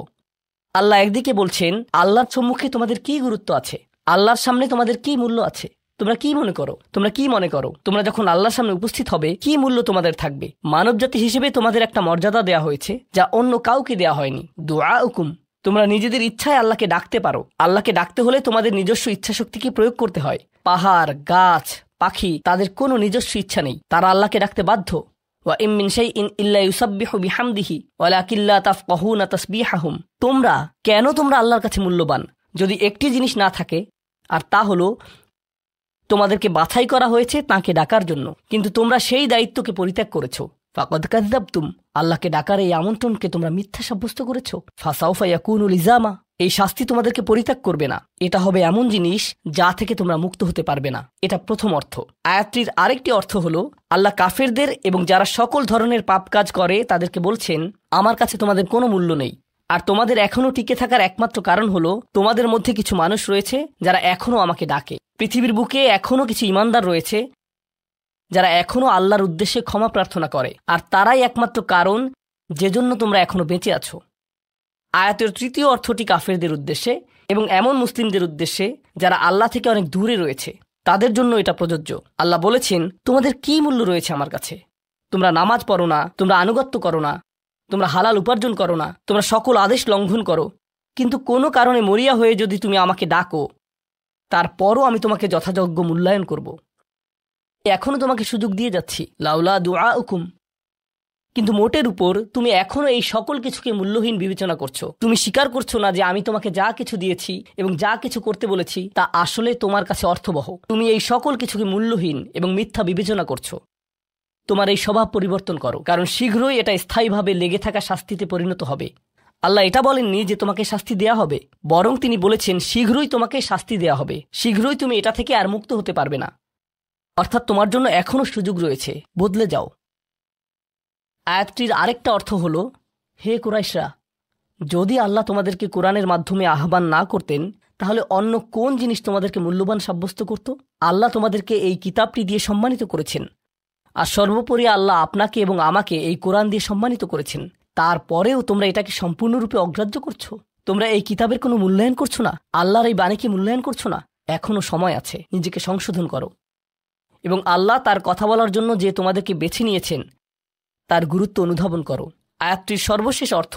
আল্লাহ একদিকে বলছেন, আল্লাহর সম্মুখে তোমাদের কি গুরুত্ব আছে, আল্লাহর সামনে তোমাদের কি মূল্য আছে, তোমরা কি মনে করো, তোমরা যখন আল্লাহর সামনে উপস্থিত হবে কি মূল্য তোমাদের থাকবে। মানবজাতি হিসেবে তোমাদের একটা মর্যাদা দেয়া হয়েছে যা অন্য কাউকে দেয়া হয়নি। দুআউকুম, তোমরা নিজেদের ইচ্ছায় আল্লাহকে ডাকতে পারো। আল্লাহকে ডাকতে হলে তোমাদের নিজস্ব ইচ্ছাশক্তিকে প্রয়োগ করতে হয়। পাহাড়, গাছ, পাখি, তাদের কোনো নিজস্ব ইচ্ছা নেই, তারা আল্লাহকে ডাকতে বাধ্য। ওয়া ইম মিন শাইইন ইল্লা ইউসাব্বিহু বিহামদিহি ওয়ালাকিন লা তাফকাহুনা তাসবিহাহুম। তোমরা আল্লাহর কাছে মূল্যবান যদি একটি জিনিস না থাকে, আর তা হলো তোমাদেরকে বাছাই করা হয়েছে তাকে ডাকার জন্য, কিন্তু তোমরা সেই দায়িত্বকে পরিত্যাগ করেছো। ফাকাদ কাযযাবতুম, আল্লাহকে ডাকার এই আমন্ত্রণকে তোমরা মিথ্যা সাব্যস্ত করেছো। ফাসাউফা ইয়াকুনু লিজামা, এই শাস্তি তোমাদেরকে পরিত্যাগ করবে না। এটা হবে এমন জিনিস যা থেকে তোমরা মুক্ত হতে পারবে না। এটা প্রথম অর্থ। আয়াতটির আরেকটি অর্থ হলো, আল্লাহ কাফেরদের এবং যারা সকল ধরনের পাপ কাজ করে তাদেরকে বলছেন, আমার কাছে তোমাদের কোনো মূল্য নেই। আর তোমাদের এখনও টিকে থাকার একমাত্র কারণ হলো তোমাদের মধ্যে কিছু মানুষ রয়েছে যারা এখনও আমাকে ডাকে। পৃথিবীর বুকে এখনও কিছু ইমানদার রয়েছে যারা এখনও আল্লাহর উদ্দেশ্যে ক্ষমা প্রার্থনা করে, আর তারাই একমাত্র কারণ যে জন্য তোমরা এখনও বেঁচে আছো। আয়াতের তৃতীয় অর্থটি কাফেরদের উদ্দেশ্যে এবং এমন মুসলিমদের উদ্দেশ্যে যারা আল্লাহ থেকে অনেক দূরে রয়েছে, তাদের জন্য এটা প্রযোজ্য। আল্লাহ বলেছেন, তোমাদের কি মূল্য রয়েছে আমার কাছে? তোমরা নামাজ পড়ো না, তোমরা আনুগত্য করো না, তোমরা হালাল উপার্জন করো না, তোমরা সকল আদেশ লঙ্ঘন করো, কিন্তু কোনো কারণে মরিয়া হয়ে যদি তুমি আমাকে ডাকো, তারপরও আমি তোমাকে যথাযোগ্য মূল্যায়ন করব। এখনও তোমাকে সুযোগ দিয়ে যাচ্ছি, লাউলা দুআউকুম। কিন্তু মোটের উপর তুমি এখনও এই সকল কিছুকে মূল্যহীন বিবেচনা করছো। তুমি স্বীকার করছো না যে আমি তোমাকে যা কিছু দিয়েছি এবং যা কিছু করতে বলেছি তা আসলে তোমার কাছে অর্থবহ। তুমি এই সকল কিছুকে মূল্যহীন এবং মিথ্যা বিবেচনা করছো। তোমার এই স্বভাব পরিবর্তন করো, কারণ শীঘ্রই এটা স্থায়ীভাবে লেগে থাকা শাস্তিতে পরিণত হবে। আল্লাহ এটা বলেননি যে তোমাকে শাস্তি দেয়া হবে, বরং তিনি বলেছেন শীঘ্রই তোমাকে শাস্তি দেয়া হবে, শীঘ্রই তুমি এটা থেকে আর মুক্ত হতে পারবে না। অর্থাৎ তোমার জন্য এখনও সুযোগ রয়েছে, বদলে যাও। আয়াতটির আরেকটা অর্থ হলো, হে কুরাইশরা, যদি আল্লাহ তোমাদেরকে কোরআনের মাধ্যমে আহ্বান না করতেন, তাহলে অন্য কোন জিনিস তোমাদেরকে মূল্যবান সাব্যস্ত করত? আল্লাহ তোমাদেরকে এই কিতাবটি দিয়ে সম্মানিত করেছেন, আর সর্বোপরি আল্লাহ আপনাকে এবং আমাকে এই কোরআন দিয়ে সম্মানিত করেছেন। তারপরেও তোমরা এটাকে সম্পূর্ণরূপে অগ্রাহ্য করছো। তোমরা এই কিতাবের কোনো মূল্যায়ন করছো না, আল্লাহর এই বাণীকে মূল্যায়ন করছো না। এখনও সময় আছে, নিজেকে সংশোধন করো এবং আল্লাহ তার কথা বলার জন্য যে তোমাদেরকে বেছে নিয়েছেন তার গুরুত্ব অনুধাবন করো। আয়াতটির সর্বশেষ অর্থ,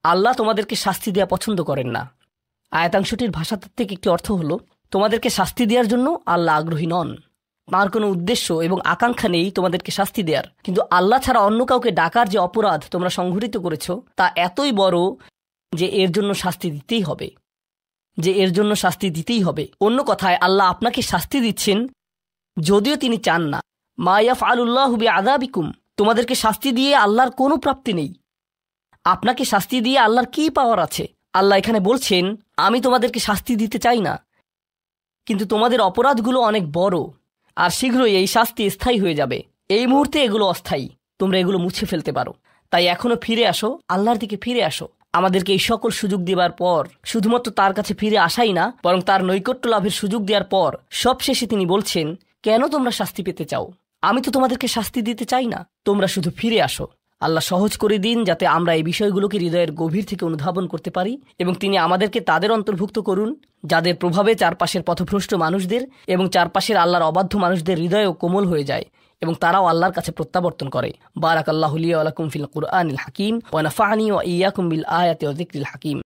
আল্লাহ তোমাদেরকে শাস্তি দেওয়া পছন্দ করেন না। আয়াতাংশটির ভাষাতাত্ত্বিক একটি অর্থ হলো, তোমাদেরকে শাস্তি দেওয়ার জন্য আল্লাহ আগ্রহী নন। তার কোনো উদ্দেশ্য এবং আকাঙ্ক্ষা নেই তোমাদেরকে শাস্তি দেওয়ার। কিন্তু আল্লাহ ছাড়া অন্য কাউকে ডাকার যে অপরাধ তোমরা সংঘটিত করেছো তা এতই বড় যে এর জন্য শাস্তি দিতেই হবে। অন্য কথায়, আল্লাহ আপনাকে শাস্তি দিচ্ছেন যদিও তিনি চান না। মা ইয়াফআলুল্লাহু বিআযাবিকুম, তোমাদেরকে শাস্তি দিয়ে আল্লাহর কোনো প্রাপ্তি নেই। আপনাকে শাস্তি দিয়ে আল্লাহর কি পাওয়ার আছে? আল্লাহ এখানে বলছেন, আমি তোমাদেরকে শাস্তি দিতে চাই না, কিন্তু তোমাদের অপরাধগুলো অনেক বড়, আর শীঘ্রই এই শাস্তি স্থায়ী হয়ে যাবে। এই মুহূর্তে এগুলো অস্থায়ী, তোমরা এগুলো মুছে ফেলতে পারো। তাই এখনো ফিরে আসো, আল্লাহর দিকে ফিরে আসো। আমাদেরকে এই সকল সুযোগ দেওয়ার পর শুধুমাত্র তার কাছে ফিরে আসাই না, বরং তার নৈকট্য লাভের সুযোগ দেওয়ার পর সবশেষে তিনি বলছেন, কেন তোমরা শাস্তি পেতে চাও? আমি তো তোমাদেরকে শাস্তি দিতে চাই না, তোমরা শুধু ফিরে আসো। আল্লাহ সহজ করে দিন যাতে আমরা এই বিষয়গুলোকে হৃদয়ের গভীর থেকে অনুধাবন করতে পারি, এবং তিনি আমাদেরকে তাদের অন্তর্ভুক্ত করুন যাদের প্রভাবে চারপাশের পথভ্রষ্ট মানুষদের এবং চারপাশের আল্লাহর অবাধ্য মানুষদের হৃদয়ও কোমল হয়ে যায় এবং তারাও আল্লাহর কাছে প্রত্যাবর্তন করে। বারাকাল্লাহু লি ওয়া লাকুম ফিল কুরআনিল হাকিম ওয়া নাফা'নি ওয়া ইয়্যাকুম বিল আয়াতি ওয়া যিকরিল হাকিম।